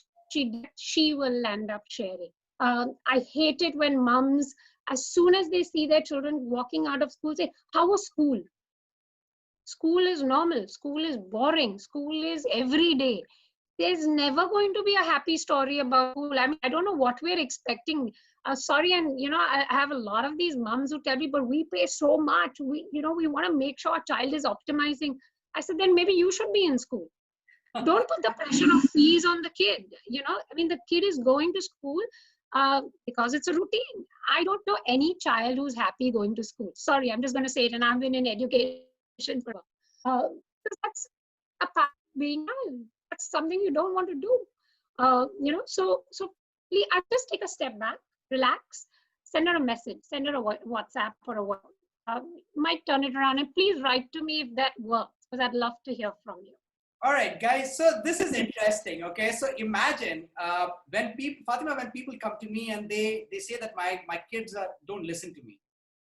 She will end up sharing. I hate it when moms, as soon as they see their children walking out of school, say, how was school? School is normal. School is boring. School is every day. There's never going to be a happy story about school. I mean, I don't know what we're expecting. Sorry, and I have a lot of these moms who tell me, but we pay so much. We want to make sure our child is optimizing. I said, then maybe you should be in school. Don't put the pressure of fees on the kid. I mean, the kid is going to school because it's a routine. I don't know any child who's happy going to school. Sorry, I'm just going to say it, and I've been in education for that's a part of being child. That's something you don't want to do. So please, I just take a step back, relax, send her a message, send her a WhatsApp or a might turn it around, and please write to me if that works, because I'd love to hear from you. All right, guys. So this is interesting. Okay, so imagine when people come to me and they say that my kids don't listen to me,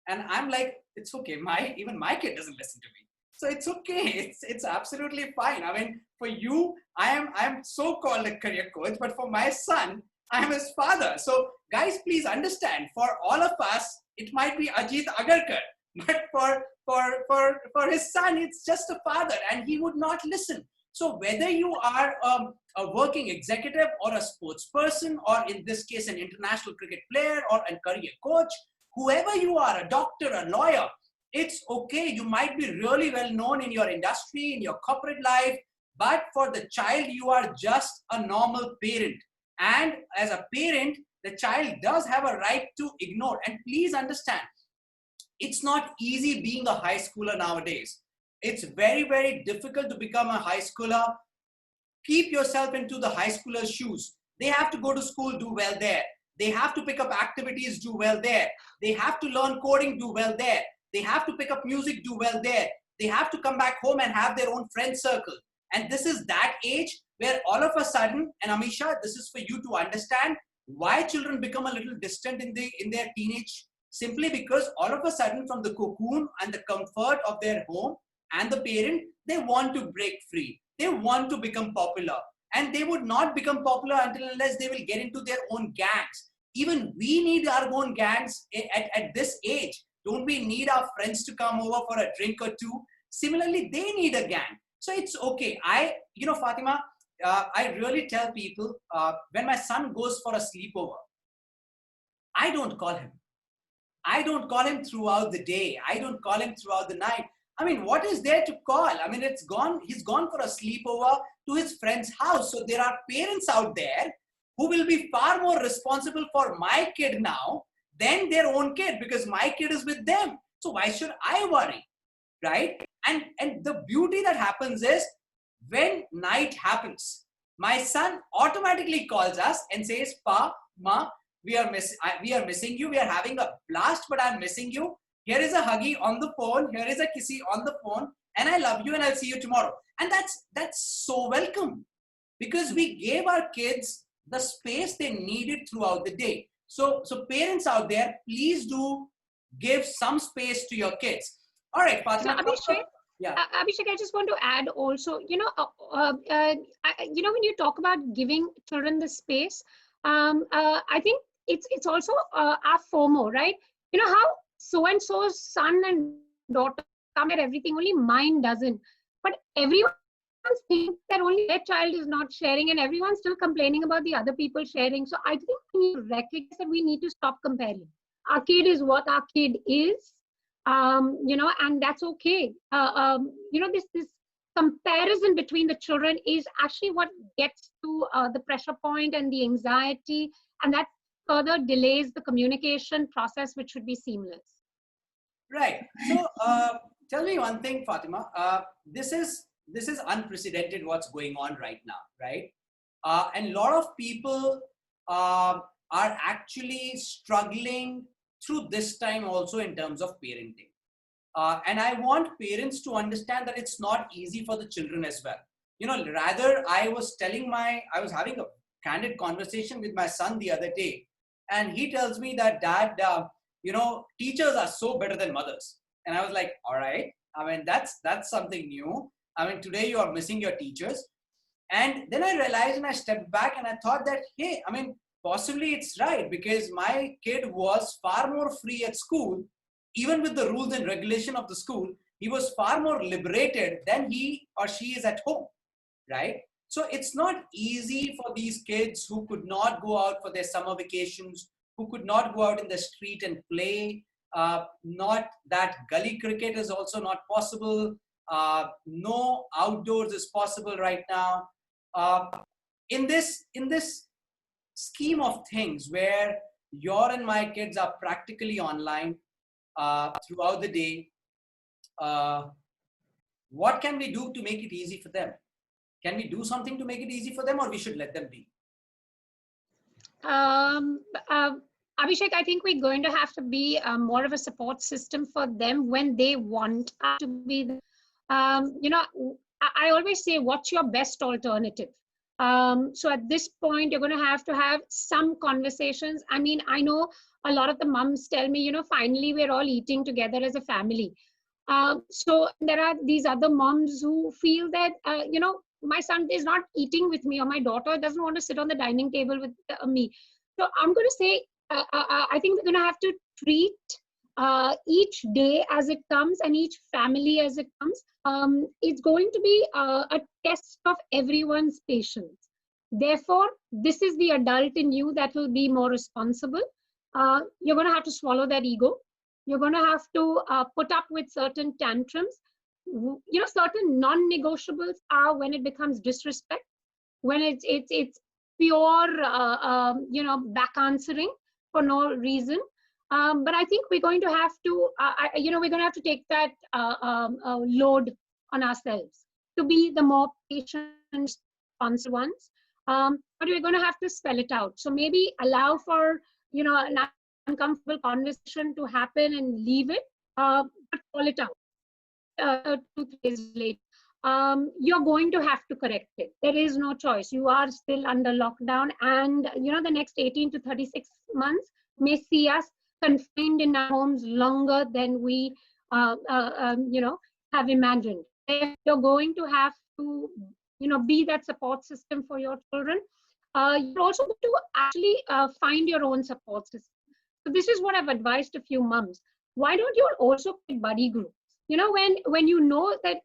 and I'm like, it's okay. Even my kid doesn't listen to me, so it's okay. It's absolutely fine. I mean, for you, I am so-called a career coach, but for my son, I am his father. So guys, please understand. For all of us, it might be Ajit Agarkar, but for his son, it's just a father, and he would not listen. So whether you are a working executive or a sports person, or in this case, an international cricket player or a career coach, whoever you are, a doctor, a lawyer, it's okay. You might be really well known in your industry, in your corporate life, but for the child, you are just a normal parent. And as a parent, the child does have a right to ignore. And please understand, it's not easy being a high schooler nowadays. It's very, very difficult to become a high schooler. Keep yourself into the high schooler's shoes. They have to go to school, do well there. They have to pick up activities, do well there. They have to learn coding, do well there. They have to pick up music, do well there. They have to come back home and have their own friend circle. And this is that age where all of a sudden, and Amisha, this is for you to understand why children become a little distant in their teenage, simply because all of a sudden from the cocoon and the comfort of their home and the parent, they want to break free. They want to become popular. And they would not become popular until unless they will get into their own gangs. Even we need our own gangs at this age. Don't we need our friends to come over for a drink or two? Similarly, they need a gang. So it's okay. Fatima, I really tell people when my son goes for a sleepover, I don't call him. I don't call him throughout the day. I don't call him throughout the night. I mean, what is there to call? I mean, it's gone. He's gone for a sleepover to his friend's house. So there are parents out there who will be far more responsible for my kid now than their own kid, because my kid is with them. So why should I worry, right? And the beauty that happens is when night happens, my son automatically calls us and says, Pa, Ma, we are missing you. We are having a blast, but I'm missing you. Here is a huggy on the phone. Here is a kissy on the phone. And I love you and I'll see you tomorrow. And that's so welcome, because we gave our kids the space they needed throughout the day. So parents out there, please do give some space to your kids. All right, Fatima. So Abhishek, yeah. Abhishek, I just want to add also, when you talk about giving children the space, I think it's also our FOMO, right? You know how so-and-so's son and daughter come at everything, only mine doesn't. But everyone thinks that only their child is not sharing, and everyone's still complaining about the other people sharing. So I think we need to recognize that we need to stop comparing. Our kid is what our kid is, and that's okay. This comparison between the children is actually what gets to the pressure point and the anxiety, and that further delays the communication process, which should be seamless. Right. So tell me one thing, Fatima. This is unprecedented what's going on right now, right? And a lot of people are actually struggling through this time also in terms of parenting. And I want parents to understand that it's not easy for the children as well. Rather, I was having a candid conversation with my son the other day, and he tells me that, Dad, teachers are so better than mothers. And I was like, all right. I mean, that's something new. I mean, today you are missing your teachers. And then I realized, and I stepped back and I thought that, hey, I mean, possibly it's right, because my kid was far more free at school. Even with the rules and regulation of the school, he was far more liberated than he or she is at home, right? So it's not easy for these kids who could not go out for their summer vacations, who could not go out in the street and play. Not that gully cricket is also not possible. No outdoors is possible right now. In this scheme of things where your and my kids are practically online throughout the day, what can we do to make it easy for them? Can we do something to make it easy for them, or we should let them be? Abhishek, I think we're going to have to be more of a support system for them when they want us to be. I always say, what's your best alternative? So at this point, you're going to have some conversations. I mean, I know a lot of the moms tell me, finally, we're all eating together as a family. So there are these other moms who feel that, my son is not eating with me, or my daughter doesn't want to sit on the dining table with me. So I'm going to say, I think we're going to have to treat each day as it comes and each family as it comes. It's going to be a test of everyone's patience. Therefore, this is the adult in you that will be more responsible. You're going to have to swallow that ego. You're going to have to put up with certain tantrums. Certain non-negotiables are when it becomes disrespect, when it's pure, back answering for no reason. But I think we're going to have to, we're going to have to take that load on ourselves to be the more patient, responsive ones. But we're going to have to spell it out. So maybe allow for, an uncomfortable conversation to happen and leave it, but call it out 2-3 days later. You're going to have to correct it. There is no choice. You are still under lockdown, and the next 18 to 36 months may see us confined in our homes longer than we have imagined. You're going to have to be that support system for your children. you're also going to actually find your own support system. So this is what I've advised a few moms. Why don't you also create buddy groups? When you know that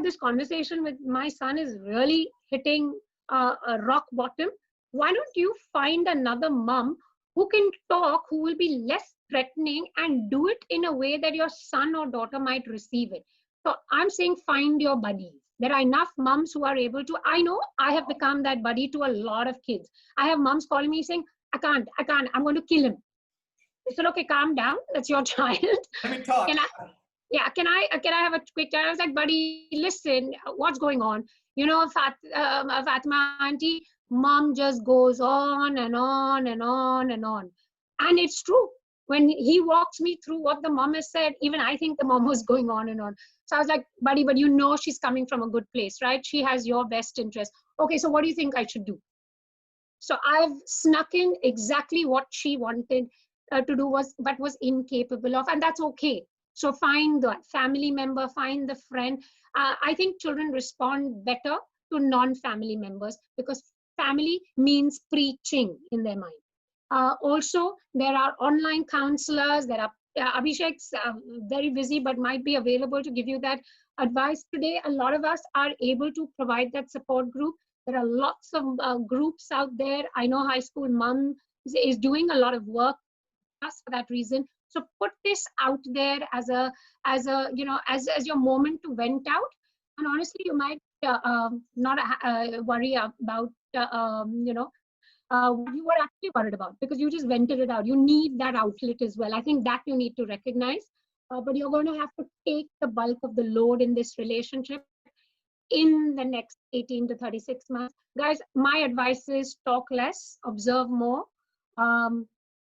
this conversation with my son is really hitting a rock bottom, why don't you find another mom who can talk, who will be less threatening, and do it in a way that your son or daughter might receive it. So I'm saying find your buddies. There are enough moms who are able to. I know I have become that buddy to a lot of kids. I have moms calling me saying, I can't, I'm going to kill him. I said, okay, calm down. That's your child. Let me talk. Can I, yeah, can I have a quick chat? I was like, buddy, listen, what's going on? Fatima auntie, mom just goes on and on and on and on. And it's true. When he walks me through what the mom has said, even I think the mom was going on and on. So I was like, buddy, but she's coming from a good place, right? She has your best interest. Okay, so what do you think I should do? So I've snuck in exactly what she wanted to do but was incapable of, and that's okay. So find the family member, find the friend. I think children respond better to non-family members because family means preaching in their mind. Also, there are online counselors. There are Abhishek's very busy, but might be available to give you that advice today. A lot of us are able to provide that support group. There are lots of groups out there. I know High School Mom is doing a lot of work for that reason. So put this out there as as your moment to vent out. And honestly, you might not worry about what you were actually worried about because you just vented it out. You need that outlet as well. I think that you need to recognize. But you're going to have to take the bulk of the load in this relationship in the next 18 to 36 months. Guys, my advice is talk less, observe more.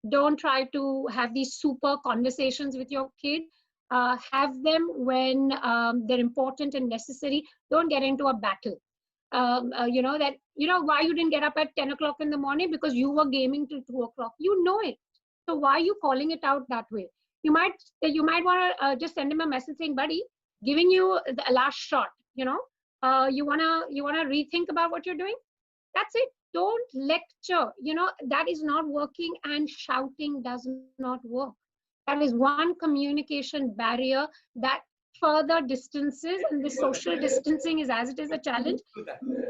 Don't try to have these super conversations with your kid. Have them when they're important and necessary. Don't get into a battle. Why you didn't get up at 10 o'clock in the morning because you were gaming till 2 o'clock. You know it. So why are you calling it out that way? You might want to just send him a message saying, buddy, giving you the last shot, you wanna rethink about what you're doing. That's it. Don't lecture. That is not working, and shouting does not work. That is one communication barrier that further distances, and the social distancing is as it is a challenge.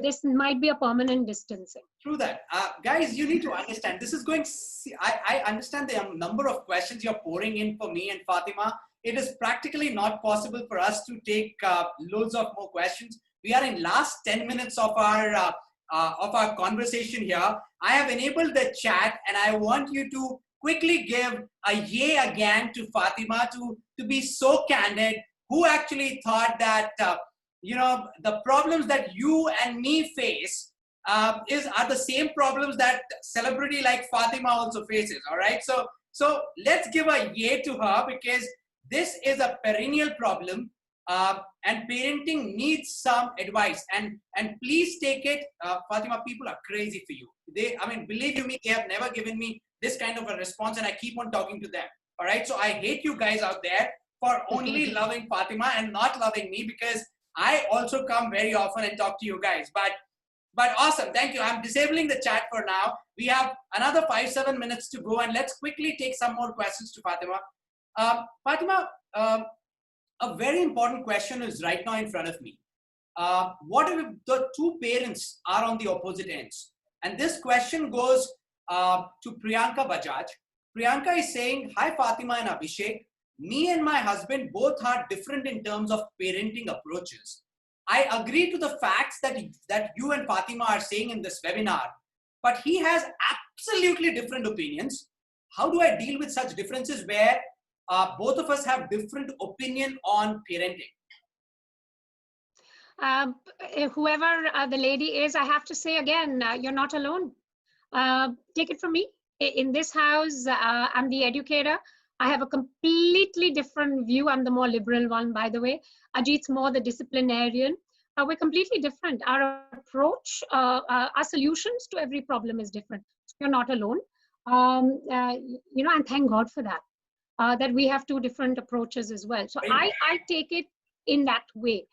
This might be a permanent distancing. True that. Guys, you need to understand, this is going, I understand the number of questions you're pouring in for me and Fatima. It is practically not possible for us to take loads of more questions. We are in last 10 minutes of our conversation here. I have enabled the chat and I want you to quickly give a yay again to Fatima to be so candid, who actually thought that, the problems that you and me face are the same problems that celebrity like Fatima also faces, all right? So let's give a yay to her because this is a perennial problem and parenting needs some advice. And please take it, Fatima, people are crazy for you. Believe you me, they have never given me this kind of a response and I keep on talking to them, all right? So I hate you guys out there for only loving Fatima and not loving me because I also come very often and talk to you guys. But awesome, thank you. I'm disabling the chat for now. We have another 5-7 minutes to go and let's quickly take some more questions to Fatima. Fatima, a very important question is right now in front of me. What if the two parents are on the opposite ends? And this question goes to Priyanka Bajaj. Priyanka is saying, hi Fatima and Abhishek. Me and my husband both are different in terms of parenting approaches. I agree to the facts that you and Fatima are saying in this webinar, but he has absolutely different opinions. How do I deal with such differences where both of us have different opinion on parenting? Whoever the lady is, I have to say again, you're not alone. Take it from me. In this house, I'm the educator. I have a completely different view. I'm the more liberal one, by the way. Ajit's more the disciplinarian. We're completely different. Our approach, our solutions to every problem is different. So you're not alone. And thank God for that, that we have two different approaches as well. So I take it in that way.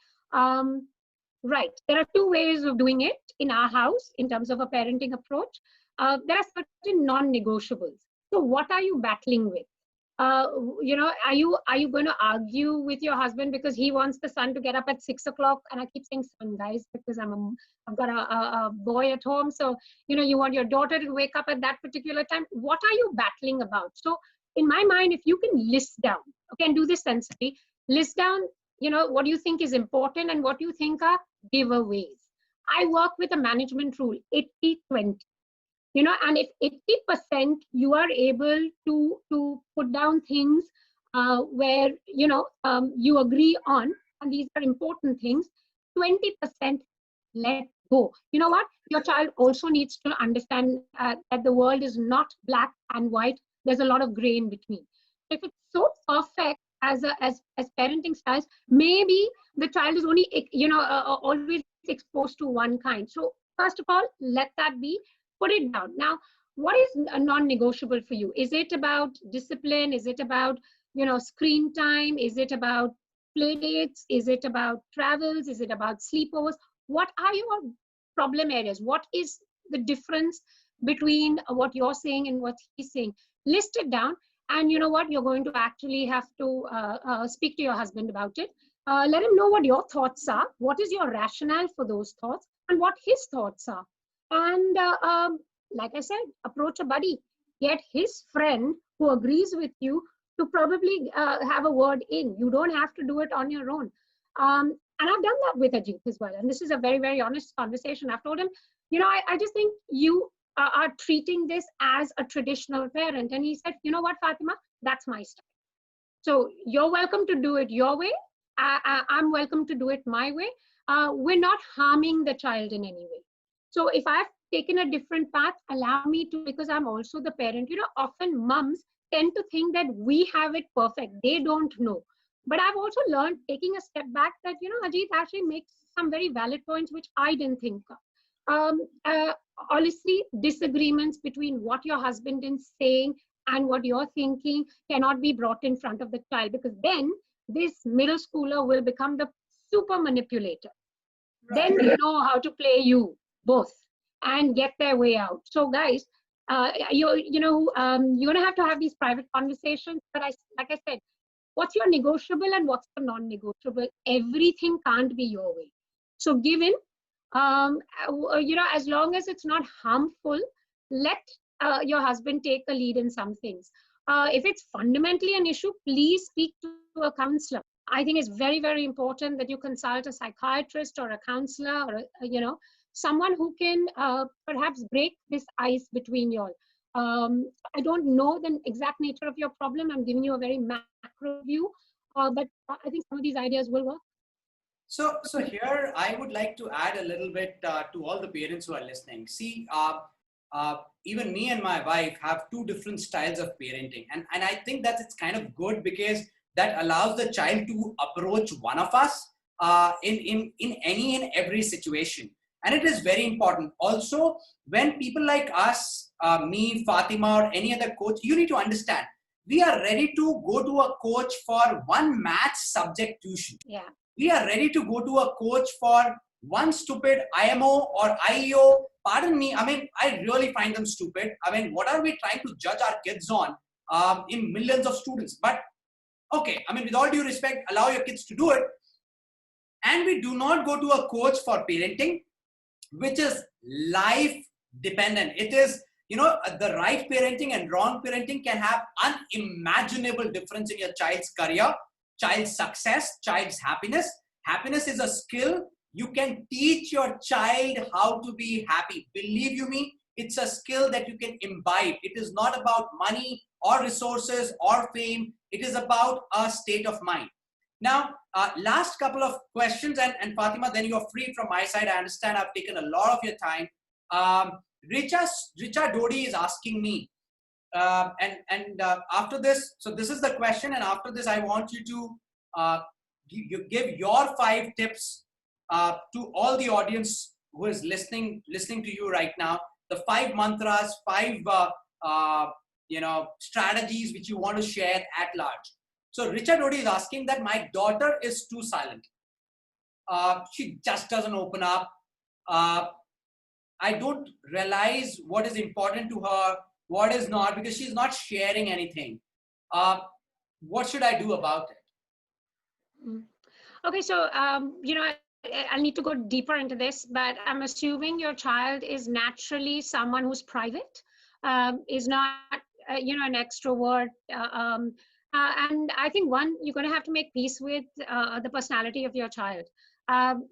Right. There are two ways of doing it in our house in terms of a parenting approach. There are certain non-negotiables. So what are you battling with? Are you going to argue with your husband because he wants the son to get up at 6 o'clock? And I keep saying son, guys, because I've got a boy at home. So you want your daughter to wake up at that particular time. What are you battling about? So in my mind, if you can list down, okay, and do this sensibly, list down, what you think is important and what you think are giveaways. I work with a management rule, 80-20. And if 80% you are able to put down things where you agree on, and these are important things, 20% let go. You know what, your child also needs to understand that the world is not black and white. There's a lot of gray in between. If it's so perfect as parenting styles, maybe the child is only always exposed to one kind. So first of all, let that be. Put it down. Now, what is a non-negotiable for you? Is it about discipline? Is it about screen time? Is it about play dates? Is it about travels? Is it about sleepovers? What are your problem areas? What is the difference between what you're saying and what he's saying? List it down, and you know what, you're going to actually have to speak to your husband about it. Let him know what your thoughts are, what is your rationale for those thoughts, and what his thoughts are. And like I said, approach a buddy, get his friend who agrees with you to probably have a word in. You don't have to do it on your own. And I've done that with Ajit as well. And this is a very, very honest conversation. I've told him, I just think you are treating this as a traditional parent. And he said, you know what, Fatima, that's my style. So you're welcome to do it your way. I'm welcome to do it my way. We're not harming the child in any way. So if I've taken a different path, allow me to, because I'm also the parent. Often moms tend to think that we have it perfect. They don't know. But I've also learned, taking a step back, that, Ajit actually makes some very valid points, which I didn't think of. Honestly, disagreements between what your husband is saying and what you're thinking cannot be brought in front of the child, because then this middle schooler will become the super manipulator. Right. Then they know how to play you both and get their way out. So guys, you're going to have these private conversations. But like I said, what's your negotiable and what's the non-negotiable? Everything can't be your way. So give in. As long as it's not harmful, let your husband take a lead in some things. If it's fundamentally an issue, please speak to a counselor. I think it's very, very important that you consult a psychiatrist or a counselor, or someone who can perhaps break this ice between you all. I don't know the exact nature of your problem. I'm giving you a very macro view, but I think some of these ideas will work. So here I would like to add a little bit to all the parents who are listening. See, even me and my wife have two different styles of parenting, and I think that it's kind of good, because that allows the child to approach one of us in any and every situation. And it is very important. Also, when people like us, me, Fatima, or any other coach, you need to understand, we are ready to go to a coach for one math subject tuition. Yeah. We are ready to go to a coach for one stupid IMO or IEO. Pardon me, I really find them stupid. What are we trying to judge our kids on in millions of students? But okay, with all due respect, allow your kids to do it. And we do not go to a coach for parenting, which is life dependent. It is, the right parenting and wrong parenting can have unimaginable difference in your child's career, child's success, child's happiness. Happiness is a skill. You can teach your child how to be happy. Believe you me, it's a skill that you can imbibe. It is not about money or resources or fame. It is about a state of mind. Now, last couple of questions, and Fatima, then you're free from my side. I understand I've taken a lot of your time. Richa Dodi is asking me, after this, so this is the question, and after this, I want you to give your 5 tips to all the audience who is listening to you right now. The 5 mantras, 5 strategies which you want to share at large. So Richard Dodi is asking that my daughter is too silent. She just doesn't open up. Uh, I don't realize what is important to her, what is not, because she's not sharing anything. What should I do about it? Mm. Okay, so I'll need to go deeper into this, but I'm assuming your child is naturally someone who's private, is not an extrovert, and I think one, you're going to have to make peace with the personality of your child.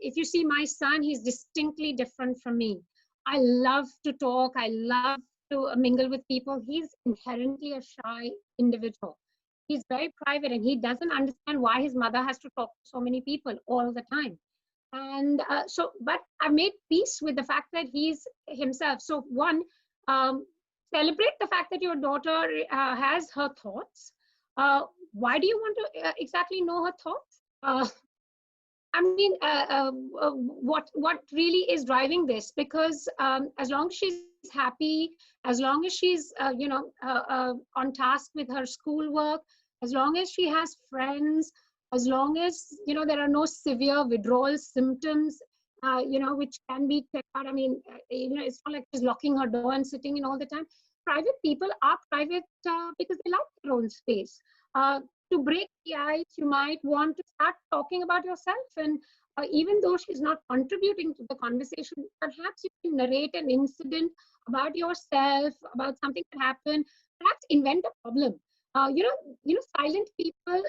If you see my son, he's distinctly different from me. I love to talk. I love to mingle with people. He's inherently a shy individual. He's very private, and he doesn't understand why his mother has to talk to so many people all the time. And but I made peace with the fact that he's himself. So one, um, celebrate the fact that your daughter has her thoughts. Why do you want to exactly know her thoughts? I mean, what really is driving this? Because as long as she's happy, as long as she's on task with her schoolwork, as long as she has friends, as long as there are no severe withdrawal symptoms, which can be checked out. I mean, it's not like she's locking her door and sitting in all the time. Private people are private because they like their own space. Uh, to break the ice, you might want to start talking about yourself. And even though she's not contributing to the conversation, perhaps you can narrate an incident about yourself, about something that happened. Perhaps invent a problem. Silent people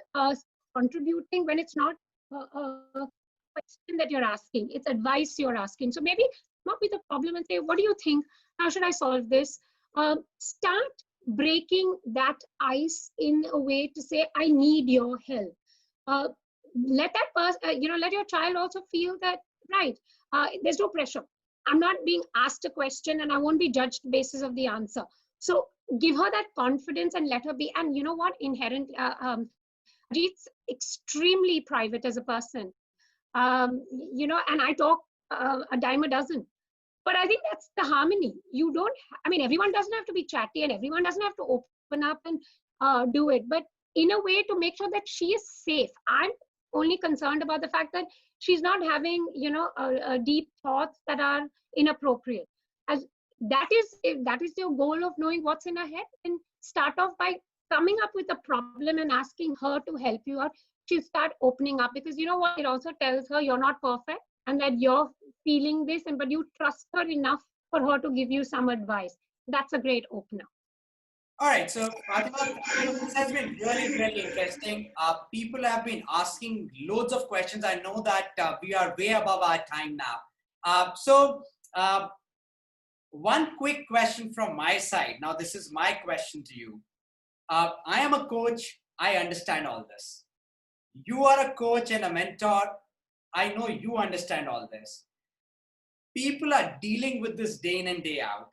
contributing when it's not a question that you're asking; it's advice you're asking. So maybe come up with a problem and say, "What do you think? How should I solve this?" Start breaking that ice in a way to say, I need your help. uh, Let that person, let your child also feel that, right, there's no pressure. I'm not being asked a question and I won't be judged basis of the answer. So give her that confidence and let her be. And you know what, inherent Ajit's extremely private as a person. And I talk a dime a dozen. But I think that's the harmony. You don't, I mean, everyone doesn't have to be chatty and everyone doesn't have to open up and do it. But in a way to make sure that she is safe. I'm only concerned about the fact that she's not having, deep thoughts that are inappropriate. As that is, if that is your goal of knowing what's in her head, then start off by coming up with a problem and asking her to help you out. She'll start opening up because you know what? It also tells her you're not perfect and that you're feeling this, and but you trust her enough for her to give you some advice. That's a great opener. All right, so Fatima, this has been really, really interesting. People have been asking loads of questions. I know that we are way above our time now. So, one quick question from my side. Now, this is my question to you. I am a coach. I understand all this. You are a coach and a mentor. I know you understand all this. People are dealing with this day in and day out.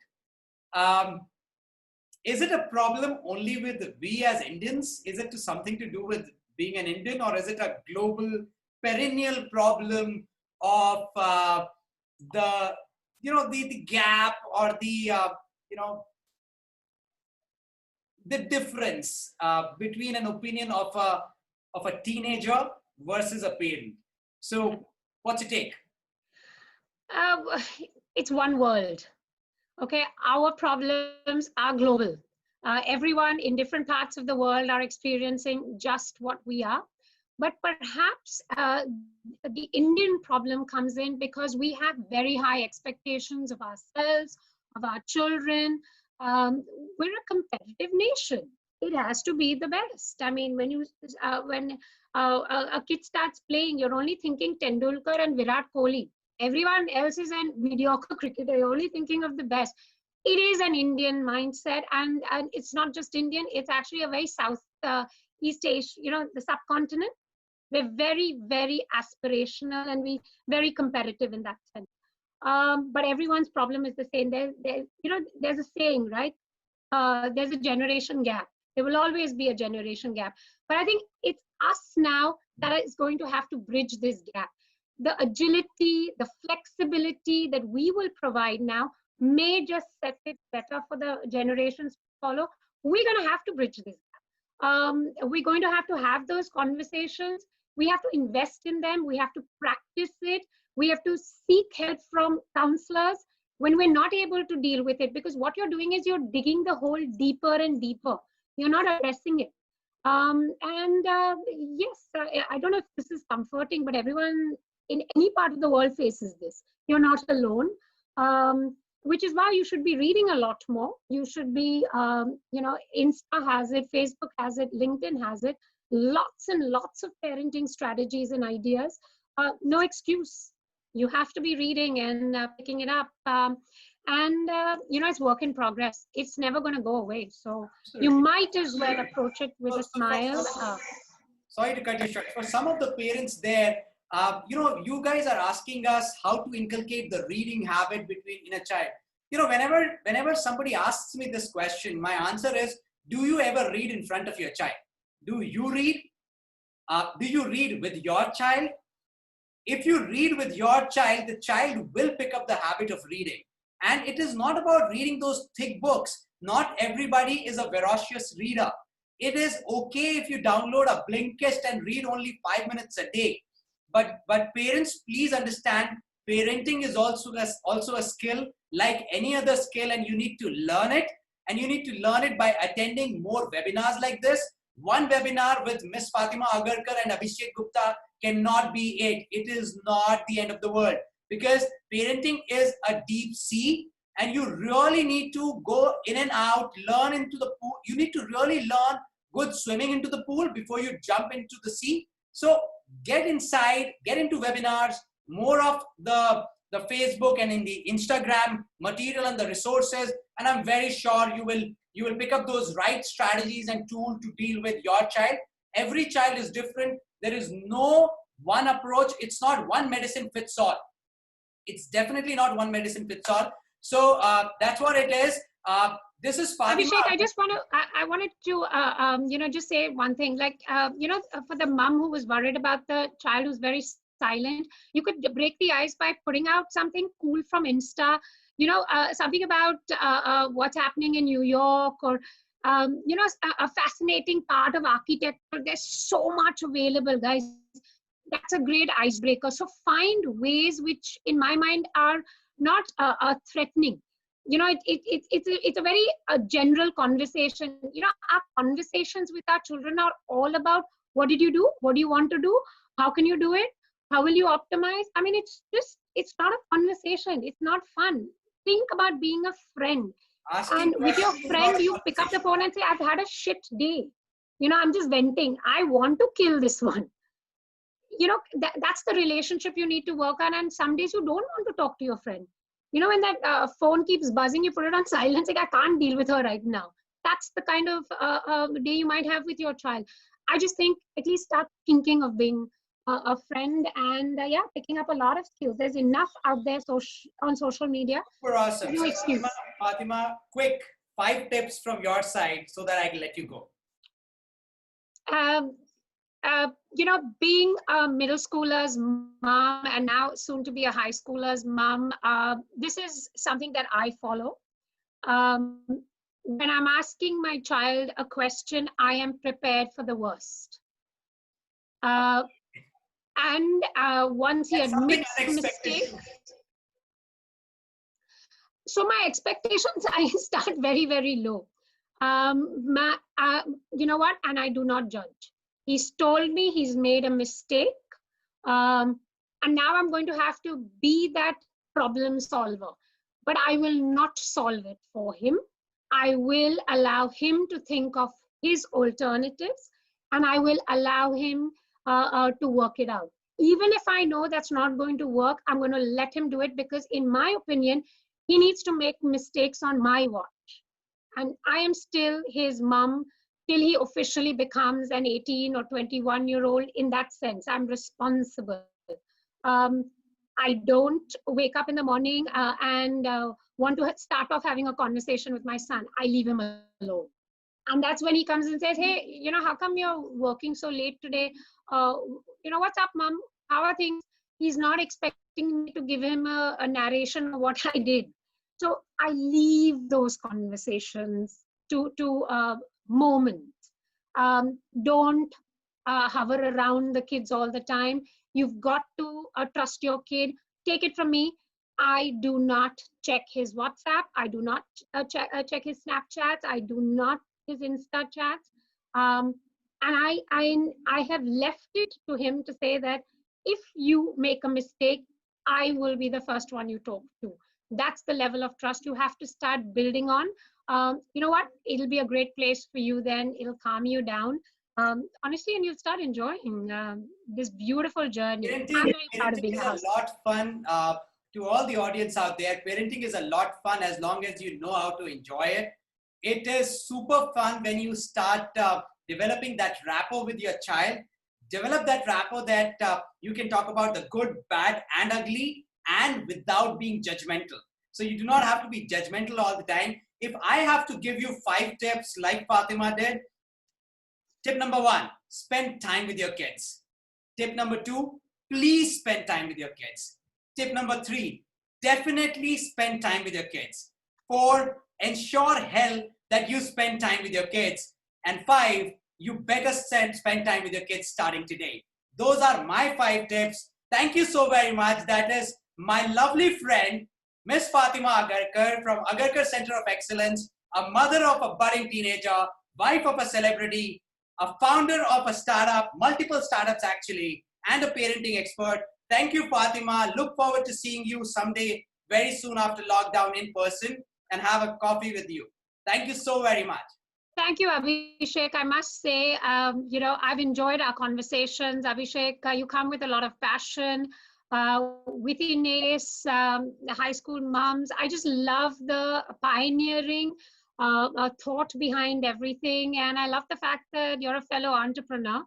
Is it a problem only with we as Indians? Is it something to do with being an Indian, or is it a global perennial problem of the the gap or the the difference between an opinion of a teenager versus a parent? So, what's your take? Uh, it's one world. Okay, our problems are global. Everyone in different parts of the world are experiencing just what we are. But perhaps the Indian problem comes in because we have very high expectations of ourselves, of our children. We're a competitive nation. It has to be the best. I mean, when a kid starts playing, you're only thinking Tendulkar and Virat Kohli. Everyone else is a mediocre cricketer. You're only thinking of the best. It is an Indian mindset, and it's not just Indian. It's actually a very South East Asia, the subcontinent. We're very, very aspirational and we very competitive in that sense. But everyone's problem is the same. There's a saying, right? There's a generation gap. There will always be a generation gap. But I think it's us now that is going to have to bridge this gap. The agility, the flexibility that we will provide now may just set it better for the generations to follow. We're going to have to bridge this gap. We're going to have those conversations. We have to invest in them. We have to practice it. We have to seek help from counselors when we're not able to deal with it, because what you're doing is you're digging the hole deeper and deeper. You're not addressing it. Yes, I don't know if this is comforting, but everyone in any part of the world faces this. You're not alone, which is why you should be reading a lot more. You should be, Insta has it, Facebook has it, LinkedIn has it, lots and lots of parenting strategies and ideas. No excuse. You have to be reading and picking it up. It's work in progress. It's never going to go away. So you might as well approach it with a smile. Sorry to cut you short. For some of the parents there, you guys are asking us how to inculcate the reading habit in a child. Whenever somebody asks me this question, my answer is, do you ever read in front of your child? Do you read? Do you read with your child? If you read with your child, the child will pick up the habit of reading. And it is not about reading those thick books. Not everybody is a voracious reader. It is okay if you download a Blinkist and read only 5 minutes a day. But parents, please understand, parenting is also a skill like any other skill, and you need to learn it. And you need to learn it by attending more webinars like this. One webinar with Miss Fatema Agarkar and Abhishek Gupta cannot be it. It is not the end of the world, because parenting is a deep sea, and you really need to go in and out, learn into the pool. You need to really learn good swimming into the pool before you jump into the sea. So get inside, get into webinars, more of the Facebook and in the Instagram material and the resources, and I'm very sure you will pick up those right strategies and tools to deal with your child. Every child is different. There is no one approach. It's not one medicine fits all. It's definitely not one medicine fits all. So that's what it is. This is Fatima. Abhishek, I wanted to, just say one thing. Like, for the mom who was worried about the child who's very silent, you could break the ice by putting out something cool from Insta. Something about what's happening in New York, or a fascinating part of architecture. There's so much available, guys. That's a great icebreaker. So find ways which, in my mind, are not threatening. It's a very general conversation. Our conversations with our children are all about, what did you do? What do you want to do? How can you do it? How will you optimize? I mean, it's not a conversation. It's not fun. Think about being a friend. And with your friend, you pick up the phone and say, I've had a shit day. I'm just venting. I want to kill this one. That's the relationship you need to work on. And some days you don't want to talk to your friend. When that phone keeps buzzing, you put it on silence. Like, I can't deal with her right now. That's the kind of day you might have with your child. I just think at least start thinking of being a friend, and picking up a lot of skills. There's enough out there on social media. Super awesome. No excuse. Fatima, quick 5 tips from your side so that I can let you go. Being a middle schooler's mom and now soon to be a high schooler's mom, this is something that I follow. When I'm asking my child a question, I am prepared for the worst. Once he admits mistake, so my expectations, I start very, very low. You know what? And I do not judge. He's told me he's made a mistake. And now I'm going to have to be that problem solver. But I will not solve it for him. I will allow him to think of his alternatives, and I will allow him to work it out. Even if I know that's not going to work, I'm going to let him do it, because in my opinion, he needs to make mistakes on my watch. And I am still his mom till he officially becomes an 18 or 21-year-old. In that sense, I'm responsible. I don't wake up in the morning and want to start off having a conversation with my son. I leave him alone. And that's when he comes and says, hey, how come you're working so late today? What's up, mom? How are things? He's not expecting me to give him a narration of what I did. So I leave those conversations to moments. Don't hover around the kids all the time. You've got to trust your kid. Take it from me. I do not check his WhatsApp. I do not check his Snapchats. I do not his Insta chats. Um, and I have left it to him to say that if you make a mistake, I will be the first one you talk to. That's the level of trust you have to start building on. You know what? It'll be a great place for you then. It'll calm you down. Honestly, and you'll start enjoying this beautiful journey. I'm very proud of Parenting being is a a house. lot fun. To all the audience out there, parenting is a lot fun as long as you know how to enjoy it. It is super fun when you start developing that rapport with your child. Develop that rapport that you can talk about the good, bad, and ugly, and without being judgmental. So you do not have to be judgmental all the time. If I have to give you 5 tips like Fatima did, tip number 1, spend time with your kids. Tip number 2, please spend time with your kids. Tip number 3, definitely spend time with your kids. 4, ensure hell that you spend time with your kids. And 5, you better spend time with your kids starting today. Those are my 5 tips. Thank you so very much. That is my lovely friend, Miss Fatema Agarkar from Agarkar Center of Excellence, a mother of a budding teenager, wife of a celebrity, a founder of a startup, multiple startups actually, and a parenting expert. Thank you, Fatima. Look forward to seeing you someday very soon after lockdown in person and have a coffee with you. Thank you so very much. Thank you, Abhishek. I must say, I've enjoyed our conversations. Abhishek, you come with a lot of passion. Within ACE, the high school moms, I just love the pioneering thought behind everything. And I love the fact that you're a fellow entrepreneur.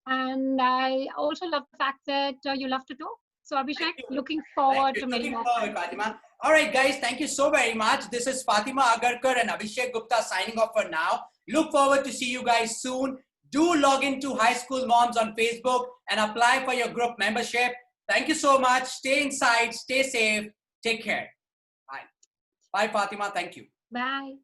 And I also love the fact that you love to talk. So, Abhishek, looking forward to many more. Looking forward, Fatima. All right, guys, thank you so very much. This is Fatima Agarkar and Abhishek Gupta signing off for now. Look forward to see you guys soon. Do log into High School Moms on Facebook and apply for your group membership. Thank you so much. Stay inside, stay safe, take care. Bye. Bye, Fatima. Thank you. Bye.